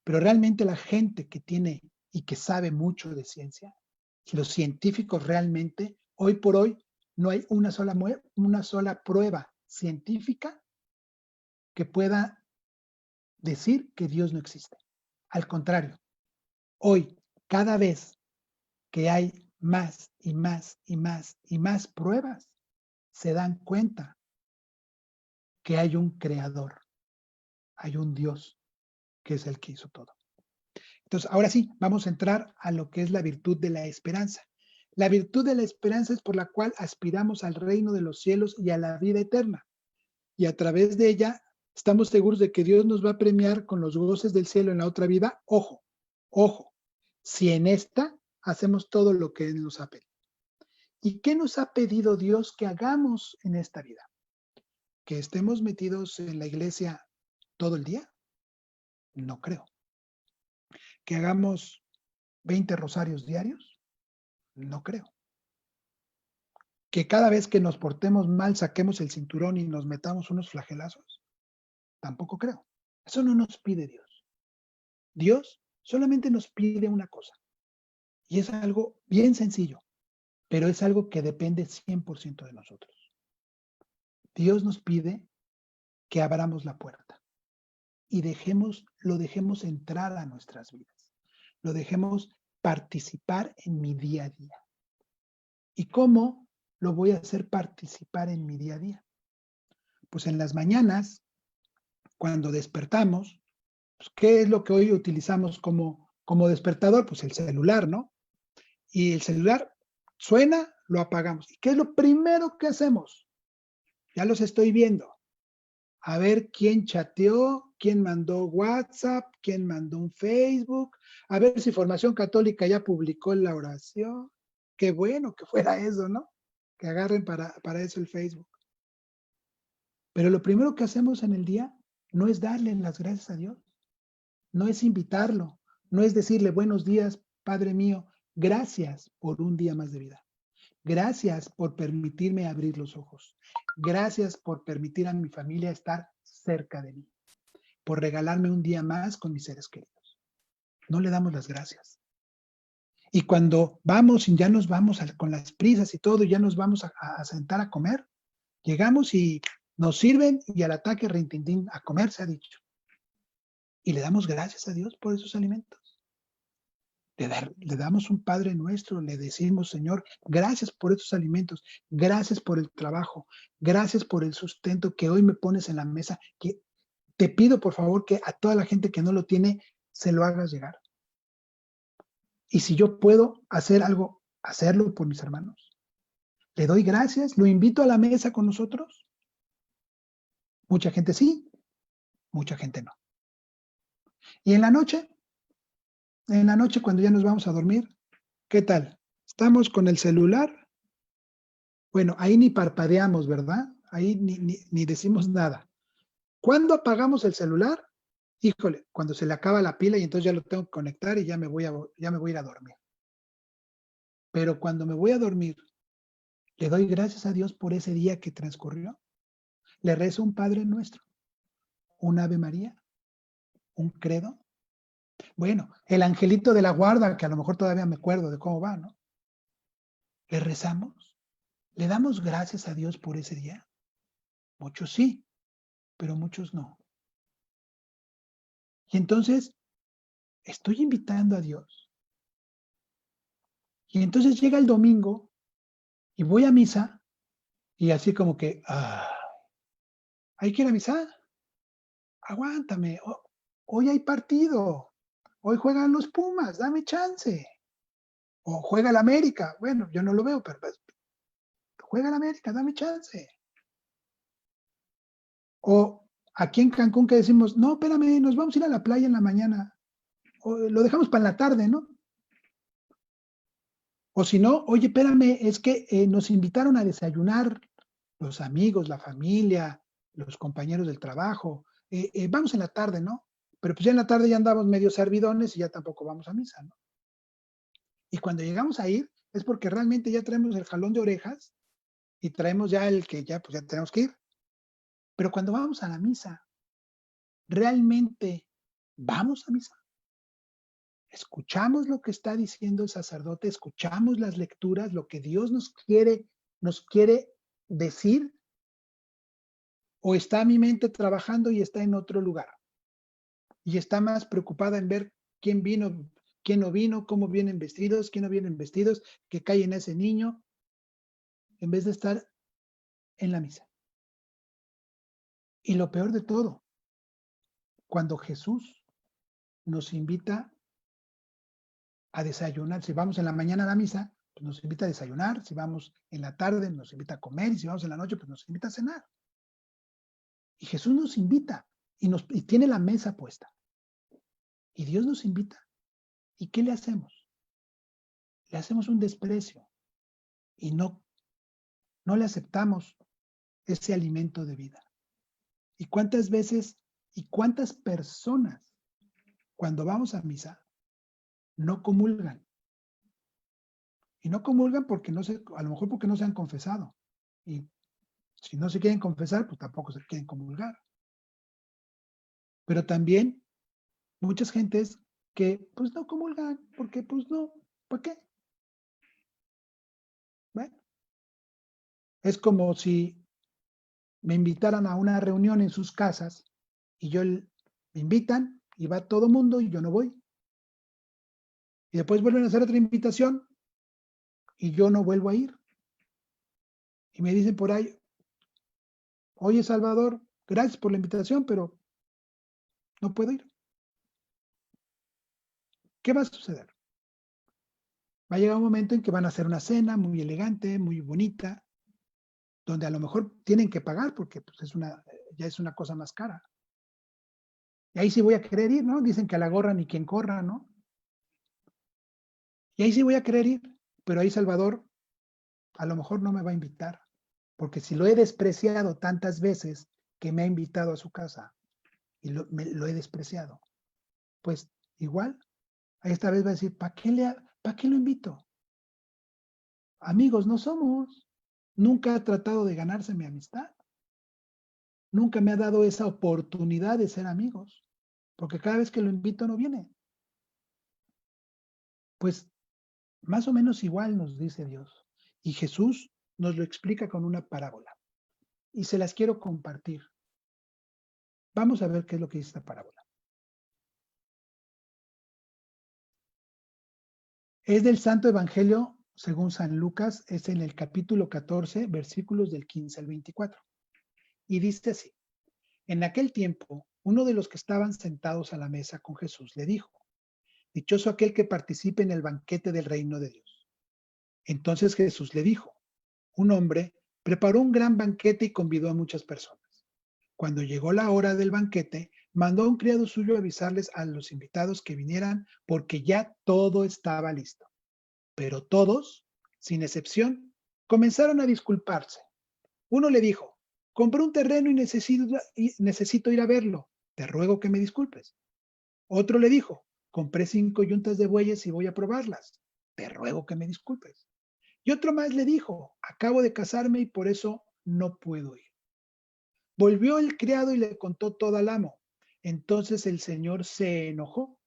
Pero realmente la gente que tiene y que sabe mucho de ciencia, los científicos realmente, hoy por hoy, no hay una sola prueba científica que pueda decir que Dios no existe. Al contrario, hoy, cada vez que hay más y más y más y más pruebas, se dan cuenta que hay un creador, hay un Dios que es el que hizo todo. Entonces, ahora sí, vamos a entrar a lo que es la virtud de la esperanza. La virtud de la esperanza es por la cual aspiramos al reino de los cielos y a la vida eterna. Y a través de ella estamos seguros de que Dios nos va a premiar con los goces del cielo en la otra vida. Ojo, ojo, si en esta hacemos todo lo que Él nos ha pedido. ¿Y qué nos ha pedido Dios que hagamos en esta vida? ¿Que estemos metidos en la iglesia todo el día? No creo. ¿Que hagamos 20 rosarios diarios? No creo. ¿Que cada vez que nos portemos mal saquemos el cinturón y nos metamos unos flagelazos? Tampoco creo. Eso no nos pide Dios. Dios solamente nos pide una cosa. Y es algo bien sencillo, pero es algo que depende 100% de nosotros. Dios nos pide que abramos la puerta y lo dejemos entrar a nuestras vidas. Lo dejemos participar en mi día a día. ¿Y cómo lo voy a hacer participar en mi día a día? Pues en las mañanas, cuando despertamos, pues, ¿qué es lo que hoy utilizamos como despertador? Pues el celular, ¿no? Y el celular suena, lo apagamos. ¿Y qué es lo primero que hacemos? Ya los estoy viendo. A ver quién chateó, quién mandó WhatsApp, quién mandó un Facebook, a ver si Formación Católica ya publicó la oración. Qué bueno que fuera eso, ¿no? Que agarren para eso el Facebook. Pero lo primero que hacemos en el día no es darle las gracias a Dios, no es invitarlo, no es decirle buenos días, Padre mío, gracias por un día más de vida. Gracias por permitirme abrir los ojos. Gracias por permitir a mi familia estar cerca de mí. Por regalarme un día más con mis seres queridos. No le damos las gracias. Y cuando vamos y ya nos vamos con las prisas y todo, ya nos vamos a sentar a comer, Llegamos y nos sirven y al ataque, rintintín, a comer, se ha dicho. Y le damos gracias a Dios por esos alimentos. Le damos un Padre Nuestro, le decimos, Señor, gracias por estos alimentos, gracias por el trabajo, gracias por el sustento que hoy me pones en la mesa, que te pido por favor que a toda la gente que no lo tiene, se lo hagas llegar. Y si yo puedo hacer algo, hacerlo por mis hermanos. Le doy gracias, lo invito a la mesa con nosotros. Mucha gente sí, mucha gente no. Y en la noche cuando ya nos vamos a dormir, ¿qué tal? ¿Estamos con el celular? Bueno, ahí ni parpadeamos, ¿verdad? Ahí ni decimos nada. ¿Cuándo apagamos el celular? Híjole, cuando se le acaba la pila y entonces ya lo tengo que conectar y ya me voy a ir a dormir. Pero cuando me voy a dormir, le doy gracias a Dios por ese día que transcurrió. Le rezo un Padre Nuestro, un Ave María, un credo. Bueno, el angelito de la guarda, que a lo mejor todavía me acuerdo de cómo va, ¿no? Le rezamos, le damos gracias a Dios por ese día. Muchos sí, pero muchos no. Y entonces estoy invitando a Dios. Y entonces llega el domingo y voy a misa y así como que, hay que ir a misa. Aguántame, hoy hay partido. Hoy juegan los Pumas, dame chance. O juega el América. Bueno, yo no lo veo, pero pues, juega el América, dame chance. O aquí en Cancún que decimos, no, espérame, nos vamos a ir a la playa en la mañana. O lo dejamos para la tarde, ¿no? O si no, oye, espérame, es que nos invitaron a desayunar los amigos, la familia, los compañeros del trabajo. Vamos en la tarde, ¿no? Pero pues ya en la tarde ya andamos medio servidones y ya tampoco vamos a misa, ¿no? Y cuando llegamos a ir es porque realmente ya traemos el jalón de orejas y traemos ya el que ya, pues ya tenemos que ir. Pero cuando vamos a la misa, ¿realmente vamos a misa? Escuchamos lo que está diciendo el sacerdote, escuchamos las lecturas, lo que Dios nos quiere decir, o está mi mente trabajando y está en otro lugar y está más preocupada en ver quién vino, quién no vino, cómo vienen vestidos, quién no vienen vestidos, que cae en ese niño, en vez de estar en la misa. Y lo peor de todo, cuando Jesús nos invita a desayunar, si vamos en la mañana a la misa, pues nos invita a desayunar, si vamos en la tarde nos invita a comer y si vamos en la noche pues nos invita a cenar. Y Jesús nos invita y tiene la mesa puesta. Y Dios nos invita. ¿Y qué le hacemos? Le hacemos un desprecio y no le aceptamos ese alimento de vida. ¿Y cuántas veces y cuántas personas cuando vamos a misa no comulgan? Y no comulgan porque a lo mejor porque no se han confesado. Y si no se quieren confesar, pues tampoco se quieren comulgar. Pero también muchas gentes que pues no comulgan porque pues no, ¿para qué? Bueno, es como si me invitaran a una reunión en sus casas y me invitan y va todo mundo y yo no voy. Y después vuelven a hacer otra invitación y yo no vuelvo a ir. Y me dicen por ahí, oye Salvador, gracias por la invitación, pero no puedo ir. ¿Qué va a suceder? Va a llegar un momento en que van a hacer una cena muy elegante, muy bonita, donde a lo mejor tienen que pagar porque pues, ya es una cosa más cara. Y ahí sí voy a querer ir, ¿no? Dicen que a la gorra ni quien corra, ¿no? Y ahí sí voy a querer ir, pero ahí Salvador a lo mejor no me va a invitar, porque si lo he despreciado tantas veces que me ha invitado a su casa y lo he despreciado, pues igual, esta vez va a decir, ¿para qué lo invito? Amigos no somos. Nunca ha tratado de ganarse mi amistad. Nunca me ha dado esa oportunidad de ser amigos, porque cada vez que lo invito no viene. Pues más o menos igual nos dice Dios. Y Jesús nos lo explica con una parábola. y se las quiero compartir. Vamos a ver qué es lo que dice esta parábola. Es del Santo Evangelio según San Lucas, es en el capítulo 14, versículos del 15 al 24. Y dice así: en aquel tiempo, uno de los que estaban sentados a la mesa con Jesús le dijo: dichoso aquel que participe en el banquete del reino de Dios. Entonces Jesús le dijo: un hombre preparó un gran banquete y convidó a muchas personas. Cuando llegó la hora del banquete, mandó a un criado suyo avisarles a los invitados que vinieran porque ya todo estaba listo. Pero todos, sin excepción, comenzaron a disculparse. Uno le dijo: compré un terreno y necesito ir a verlo. Te ruego que me disculpes. Otro le dijo: compré 5 yuntas de bueyes y voy a probarlas. Te ruego que me disculpes. Y otro más le dijo: acabo de casarme y por eso no puedo ir. Volvió el criado y le contó todo al amo. Entonces el señor se enojó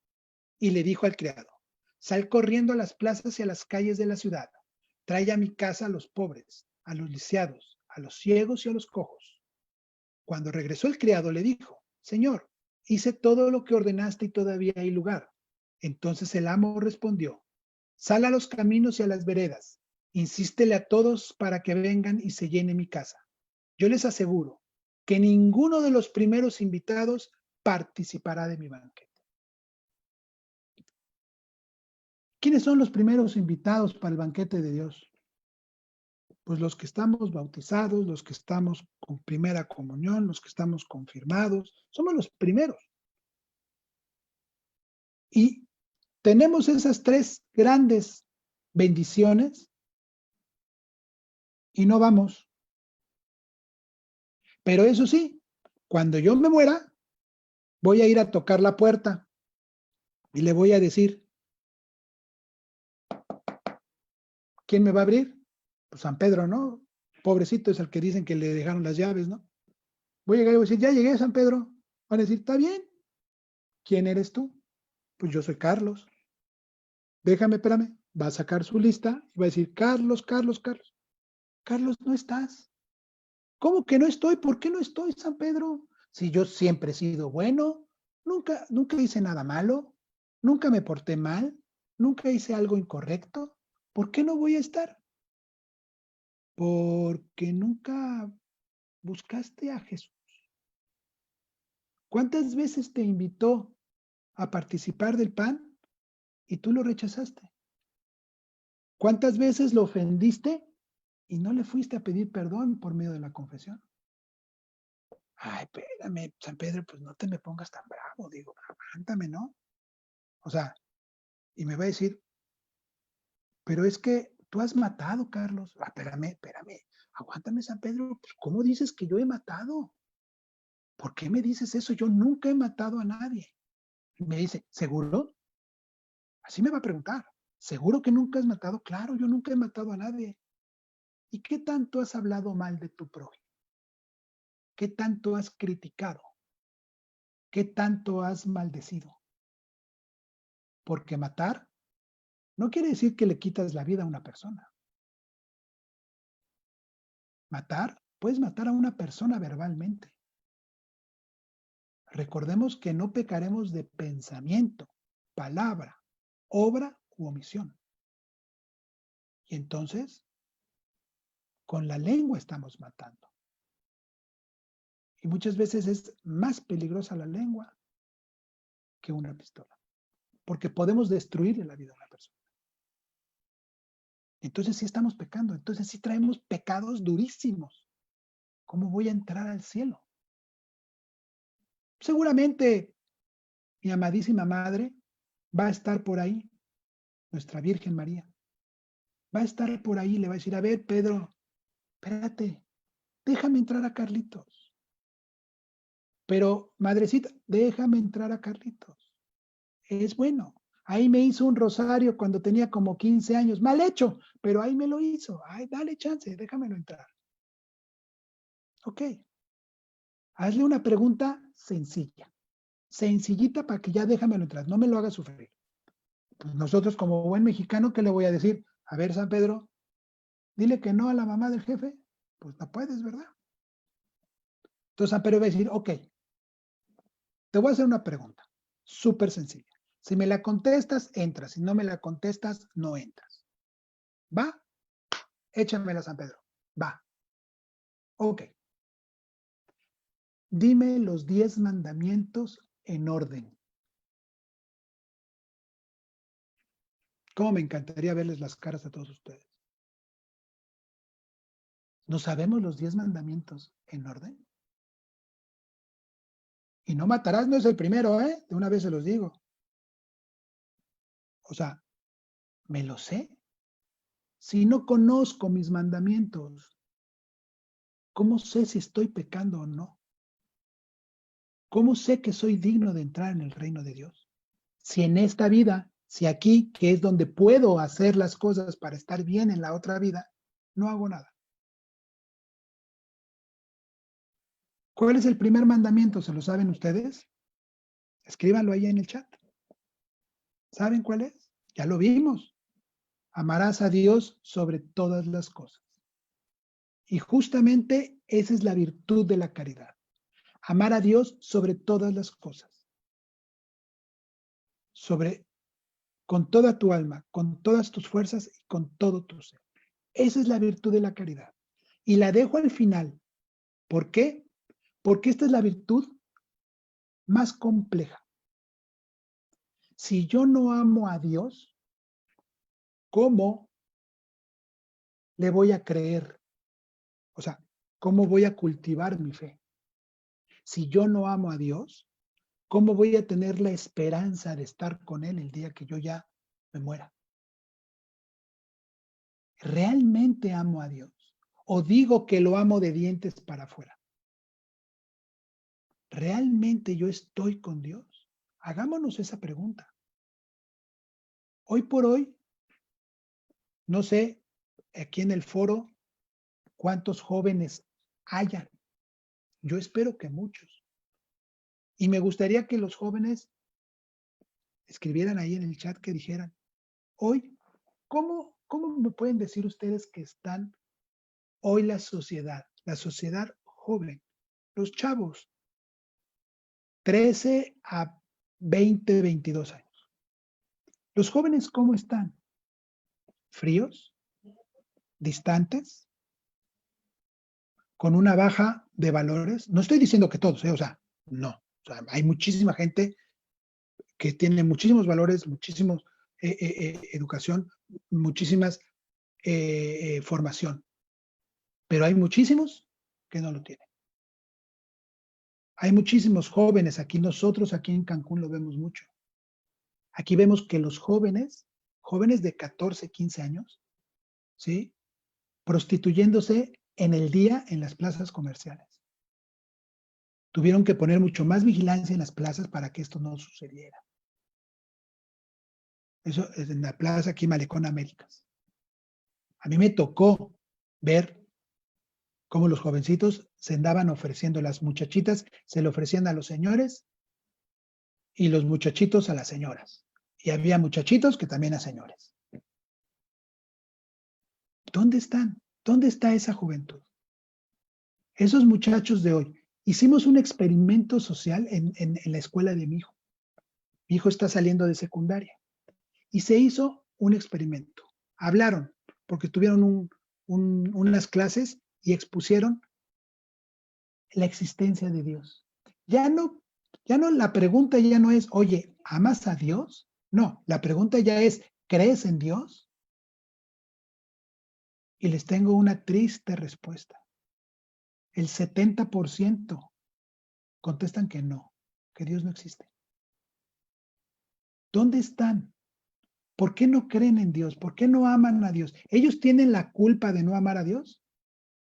y le dijo al criado: sal corriendo a las plazas y a las calles de la ciudad. Trae a mi casa a los pobres, a los lisiados, a los ciegos y a los cojos. Cuando regresó el criado le dijo: señor, hice todo lo que ordenaste y todavía hay lugar. Entonces el amo respondió: sal a los caminos y a las veredas, insístele a todos para que vengan y se llene mi casa. Yo les aseguro que ninguno de los primeros invitados participará de mi banquete. ¿Quiénes son los primeros invitados para el banquete de Dios? Pues los que estamos bautizados, los que estamos con primera comunión, los que estamos confirmados, somos los primeros. Y tenemos esas 3 grandes bendiciones y no vamos. Pero eso sí, cuando yo me muera, voy a ir a tocar la puerta y le voy a decir: ¿quién me va a abrir? Pues San Pedro, ¿no? Pobrecito es el que dicen que le dejaron las llaves, ¿no? Voy a llegar y voy a decir: ya llegué, San Pedro. Van a decir: está bien. ¿Quién eres tú? Pues yo soy Carlos. Déjame, espérame. Va a sacar su lista y va a decir: Carlos, Carlos, Carlos. Carlos, no estás. ¿Cómo que no estoy? ¿Por qué no estoy, San Pedro? Si yo siempre he sido bueno, nunca hice nada malo, nunca me porté mal, nunca hice algo incorrecto. ¿Por qué no voy a estar? Porque nunca buscaste a Jesús. ¿Cuántas veces te invitó a participar del pan y tú lo rechazaste? ¿Cuántas veces lo ofendiste y no le fuiste a pedir perdón por medio de la confesión? Ay, espérame, San Pedro, pues no te me pongas tan bravo, digo, aguántame, ¿no? O sea, y me va a decir: pero es que tú has matado, Carlos. Ah, espérame, aguántame, San Pedro, pues ¿cómo dices que yo he matado? ¿Por qué me dices eso? Yo nunca he matado a nadie. Y me dice: ¿seguro? Así me va a preguntar: ¿seguro que nunca has matado? Claro, yo nunca he matado a nadie. ¿Y qué tanto has hablado mal de tu prójimo? ¿Qué tanto has criticado? ¿Qué tanto has maldecido? Porque matar no quiere decir que le quitas la vida a una persona. Matar, puedes matar a una persona verbalmente. Recordemos que no pecaremos de pensamiento, palabra, obra u omisión. Y entonces, con la lengua estamos matando. Y muchas veces es más peligrosa la lengua que una pistola, porque podemos destruir la vida de una persona. Entonces sí estamos pecando, entonces sí traemos pecados durísimos. ¿Cómo voy a entrar al cielo? Seguramente mi amadísima madre va a estar por ahí, nuestra Virgen María. Va a estar por ahí y le va a decir: a ver, Pedro, espérate, déjame entrar a Carlitos. Pero, madrecita, déjame entrar a Carlitos. Es bueno. Ahí me hizo un rosario cuando tenía como 15 años. Mal hecho, pero ahí me lo hizo. Ay, dale chance, déjamelo entrar. Ok. Hazle una pregunta sencilla. Sencillita para que ya déjamelo entrar. No me lo haga sufrir. Pues nosotros, como buen mexicano, ¿qué le voy a decir? A ver, San Pedro, dile que no a la mamá del jefe. Pues no puedes, ¿verdad? Entonces San Pedro va a decir, ok, te voy a hacer una pregunta, súper sencilla. Si me la contestas, entras. Si no me la contestas, no entras. ¿Va? Échamela, San Pedro. Va. Ok. Dime los 10 mandamientos en orden. Cómo me encantaría verles las caras a todos ustedes. ¿No sabemos los 10 mandamientos en orden? Y no matarás no es el primero, ¿eh? De una vez se los digo. O sea, ¿me lo sé? Si no conozco mis mandamientos, ¿cómo sé si estoy pecando o no? ¿Cómo sé que soy digno de entrar en el reino de Dios? Si en esta vida, si aquí, que es donde puedo hacer las cosas para estar bien en la otra vida, no hago nada. ¿Cuál es el primer mandamiento? ¿Se lo saben ustedes? Escríbanlo ahí en el chat. ¿Saben cuál es? Ya lo vimos. Amarás a Dios sobre todas las cosas. Y justamente esa es la virtud de la caridad. Amar a Dios sobre todas las cosas. Con toda tu alma, con todas tus fuerzas y con todo tu ser. Esa es la virtud de la caridad. Y la dejo al final. ¿Por qué? Porque esta es la virtud más compleja. Si yo no amo a Dios, ¿cómo le voy a creer? O sea, ¿cómo voy a cultivar mi fe? Si yo no amo a Dios, ¿cómo voy a tener la esperanza de estar con Él el día que yo ya me muera? ¿Realmente amo a Dios? ¿O digo que lo amo de dientes para afuera? ¿Realmente yo estoy con Dios? Hagámonos esa pregunta. Hoy por hoy, no sé, aquí en el foro, cuántos jóvenes hayan. Yo espero que muchos. Y me gustaría que los jóvenes escribieran ahí en el chat que dijeran, hoy, ¿cómo me pueden decir ustedes que están hoy la sociedad joven, los chavos, 13 a 20, 22 años? ¿Los jóvenes cómo están? ¿Fríos? ¿Distantes? ¿Con una baja de valores? No estoy diciendo que todos, o sea, no. O sea, hay muchísima gente que tiene muchísimos valores, muchísimos educación, muchísimas formación, pero hay muchísimos que no lo tienen. Hay muchísimos jóvenes aquí, nosotros aquí en Cancún lo vemos mucho. Aquí vemos que los jóvenes de 14, 15 años, ¿sí? Prostituyéndose en el día en las plazas comerciales. Tuvieron que poner mucho más vigilancia en las plazas para que esto no sucediera. Eso es en la plaza aquí Malecón Américas. A mí me tocó ver cómo los jovencitos se andaban ofreciendo, las muchachitas se le ofrecían a los señores y los muchachitos a las señoras. Y había muchachitos que también a señores. ¿Dónde están? ¿Dónde está esa juventud? Esos muchachos de hoy. Hicimos un experimento social en la escuela de mi hijo. Mi hijo está saliendo de secundaria. Y se hizo un experimento. Hablaron, porque tuvieron unas clases y expusieron la existencia de Dios. Ya no, la pregunta ya no es, oye, ¿amas a Dios? No, la pregunta ya es, ¿crees en Dios? Y les tengo una triste respuesta. El 70% contestan que no, que Dios no existe. ¿Dónde están? ¿Por qué no creen en Dios? ¿Por qué no aman a Dios? ¿Ellos tienen la culpa de no amar a Dios?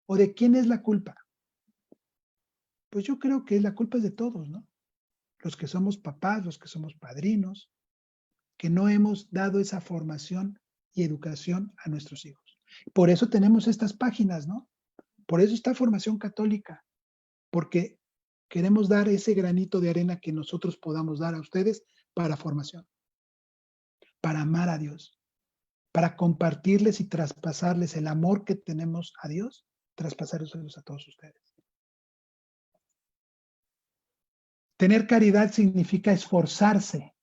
¿O de quién es la culpa? Pues yo creo que la culpa es de todos, ¿no? Los que somos papás, los que somos padrinos, que no hemos dado esa formación y educación a nuestros hijos. Por eso tenemos estas páginas, ¿no? Por eso está Formación Católica, porque queremos dar ese granito de arena que nosotros podamos dar a ustedes para formación, para amar a Dios, para compartirles y traspasarles el amor que tenemos a Dios, traspasárselos a todos ustedes. Tener caridad significa esforzarse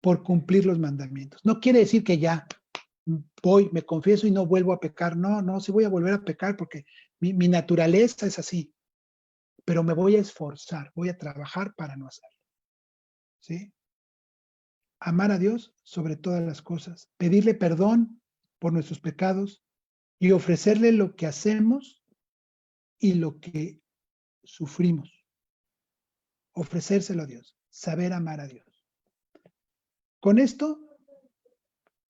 por cumplir los mandamientos. No quiere decir que ya voy, me confieso y no vuelvo a pecar. No, no, sí voy a volver a pecar porque mi naturaleza es así. Pero me voy a esforzar, voy a trabajar para no hacerlo. ¿Sí? Amar a Dios sobre todas las cosas, pedirle perdón por nuestros pecados y ofrecerle lo que hacemos y lo que sufrimos. Ofrecérselo a Dios, saber amar a Dios. Con esto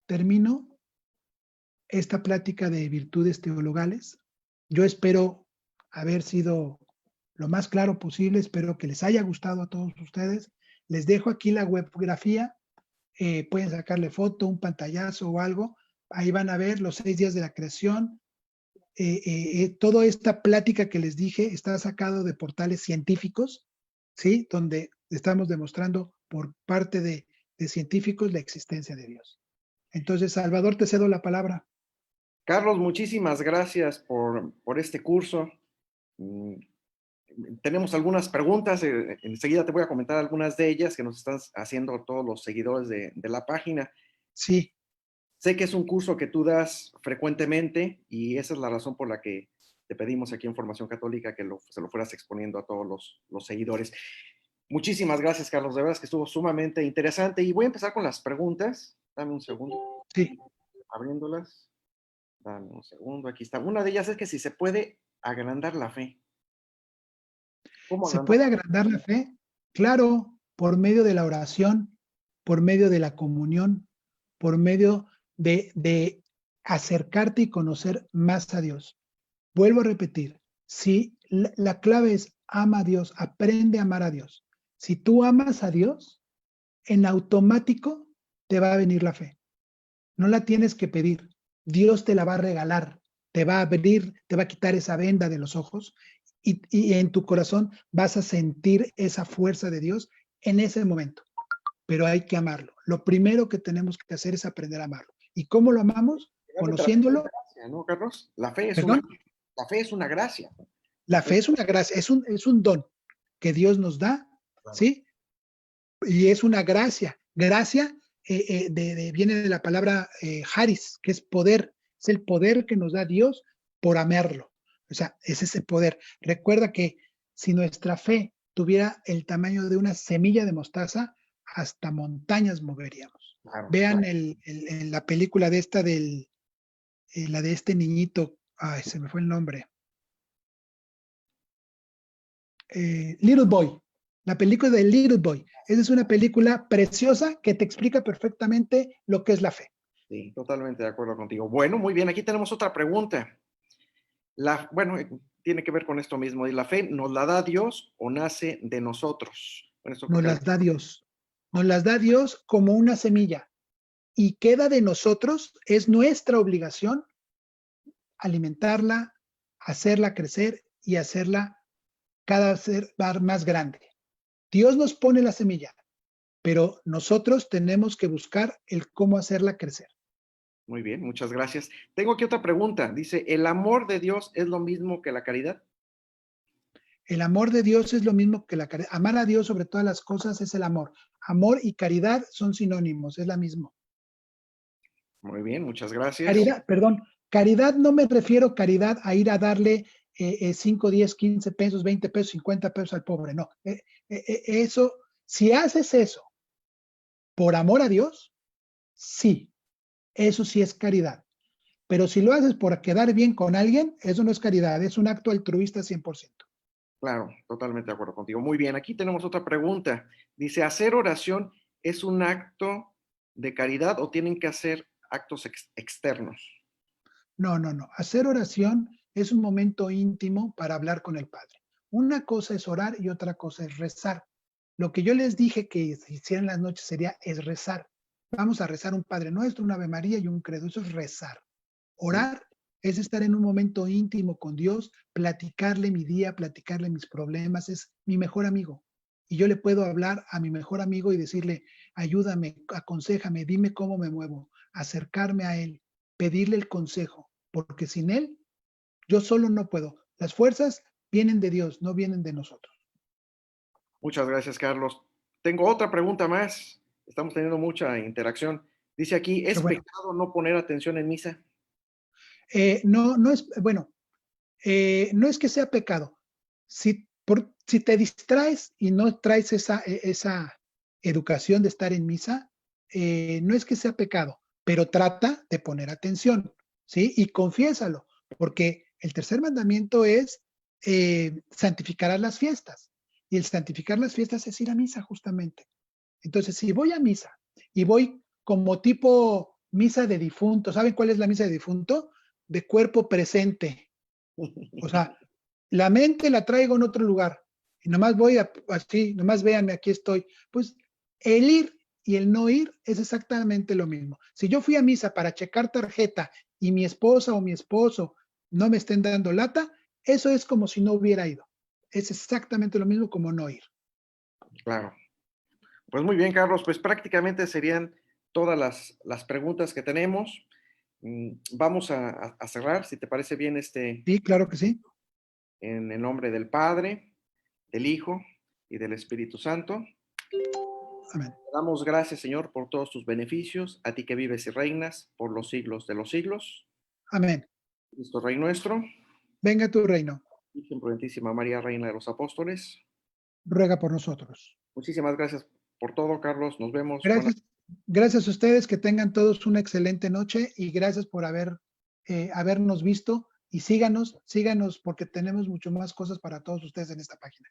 termino esta plática de virtudes teologales. Yo espero haber sido lo más claro posible, espero que les haya gustado a todos ustedes. Les dejo aquí la webgrafía, pueden sacarle foto, un pantallazo o algo. Ahí van a ver los 6 días de la creación. Toda esta plática que les dije está sacado de portales científicos, ¿sí? Donde estamos demostrando por parte de científicos la existencia de Dios. Entonces, Salvador, te cedo la palabra. Carlos, muchísimas gracias por este curso. Mm, Tenemos algunas preguntas, enseguida te voy a comentar algunas de ellas que nos están haciendo todos los seguidores de la página. Sí, Sé que es un curso que tú das frecuentemente y esa es la razón por la que te pedimos aquí en Formación Católica que se lo fueras exponiendo a todos los seguidores. Muchísimas gracias, Carlos. De verdad es que estuvo sumamente interesante y voy a empezar con las preguntas. Dame un segundo. sí. Abriéndolas. Dame un segundo. Aquí está. Una de ellas es que si se puede agrandar la fe. ¿Cómo ¿Se agrandar? puede agrandar la fe? Claro, por medio de la oración, por medio de la comunión, por medio de acercarte y conocer más a Dios. Vuelvo a repetir, si la clave es ama a Dios, aprende a amar a Dios. Si tú amas a Dios, en automático te va a venir la fe. No la tienes que pedir. Dios te la va a regalar, te va a abrir, te va a quitar esa venda de los ojos y en tu corazón vas a sentir esa fuerza de Dios en ese momento. Pero hay que amarlo. Lo primero que tenemos que hacer es aprender a amarlo. ¿Y cómo lo amamos? Realmente la fe es una Conociéndolo. gracia, ¿no, Carlos? Perdón, La fe es una gracia. la fe es una gracia, es un don que Dios nos da, Claro. ¿sí? Y es una gracia. Gracia viene de la palabra haris, que es poder. Es el poder que nos da Dios por amarlo. O sea, es ese poder. Recuerda que si nuestra fe tuviera el tamaño de una semilla de mostaza, hasta montañas moveríamos. Claro, Vean claro. la película de esta la de este niñito, ay, se me fue el nombre. Little Boy, la película de Little Boy. Esa es una película preciosa que te explica perfectamente lo que es la fe. Sí, totalmente de acuerdo contigo. Bueno, muy bien, aquí tenemos otra pregunta. Bueno, tiene que ver con esto mismo. ¿Y la fe nos la da Dios o nace de nosotros? Bueno, esto creo Nos que las da Dios. Nos las da Dios como una semilla y queda de nosotros, es nuestra obligación alimentarla, hacerla crecer y hacerla cada vez más grande. Dios nos pone la semilla, pero nosotros tenemos que buscar el cómo hacerla crecer. muy bien, muchas gracias. Tengo aquí otra pregunta. Dice, ¿el amor de Dios es lo mismo que la caridad? El amor de Dios es lo mismo que la caridad. Amar a Dios sobre todas las cosas es el amor. Amor y caridad son sinónimos, es la misma. Muy bien, muchas gracias. Caridad, perdón, caridad no me refiero caridad a ir a darle 5, 10, 15 pesos, 20 pesos, 50 pesos al pobre, no. Eso, si haces eso por amor a Dios, sí, eso sí es caridad. Pero si lo haces por quedar bien con alguien, eso no es caridad, es un acto altruista 100%. Claro, totalmente de acuerdo contigo. Muy bien, aquí tenemos otra pregunta. Dice, ¿hacer oración es un acto de caridad o tienen que hacer actos externos? No, no, no. Hacer oración es un momento íntimo para hablar con el Padre. Una cosa es orar y otra cosa es rezar. Lo que yo les dije que hicieran en las noches sería es rezar. Vamos a rezar un Padre Nuestro, un Ave María y un credo. Eso es rezar. Sí, Orar es estar en un momento íntimo con Dios, platicarle mi día, platicarle mis problemas. Es mi mejor amigo. Y yo le puedo hablar a mi mejor amigo y decirle, ayúdame, aconséjame, dime cómo me muevo, acercarme a él, pedirle el consejo, porque sin él yo solo no puedo. Las fuerzas vienen de Dios, no vienen de nosotros. Muchas gracias, Carlos. Tengo otra pregunta más. Estamos teniendo mucha interacción. Dice aquí, Qué ¿es bueno. pecado no poner atención en misa? No, no es, bueno, no es que sea pecado. Si te distraes y no traes esa educación de estar en misa, no es que sea pecado, pero trata de poner atención, ¿sí? Y confiésalo, porque el tercer mandamiento es santificarás las fiestas. Y el santificar las fiestas es ir a misa, justamente. Entonces, si voy a misa y voy como tipo misa de difunto, ¿saben cuál es la misa de difunto? De cuerpo presente. O sea, la mente la traigo en otro lugar. Y nomás voy así, nomás véanme, aquí estoy. Pues el ir y el no ir es exactamente lo mismo. Si yo fui a misa para checar tarjeta y mi esposa o mi esposo no me estén dando lata, eso es como si no hubiera ido. Es exactamente lo mismo como no ir. Claro. Pues muy bien, Carlos. Pues prácticamente serían todas las preguntas que tenemos. Vamos a cerrar, si te parece bien, Sí, claro que sí. en el nombre del Padre, del Hijo y del Espíritu Santo. Amén. Te damos gracias, Señor, por todos tus beneficios, a ti que vives y reinas por los siglos de los siglos. Amén. Cristo Rey nuestro, Venga tu reino. Virgen Prudentísima María, Reina de los Apóstoles. Ruega por nosotros. Muchísimas gracias por todo, Carlos. Nos vemos. Buenas. Gracias, gracias a ustedes, que tengan todos una excelente noche y gracias por habernos visto y síganos porque tenemos mucho más cosas para todos ustedes en esta página.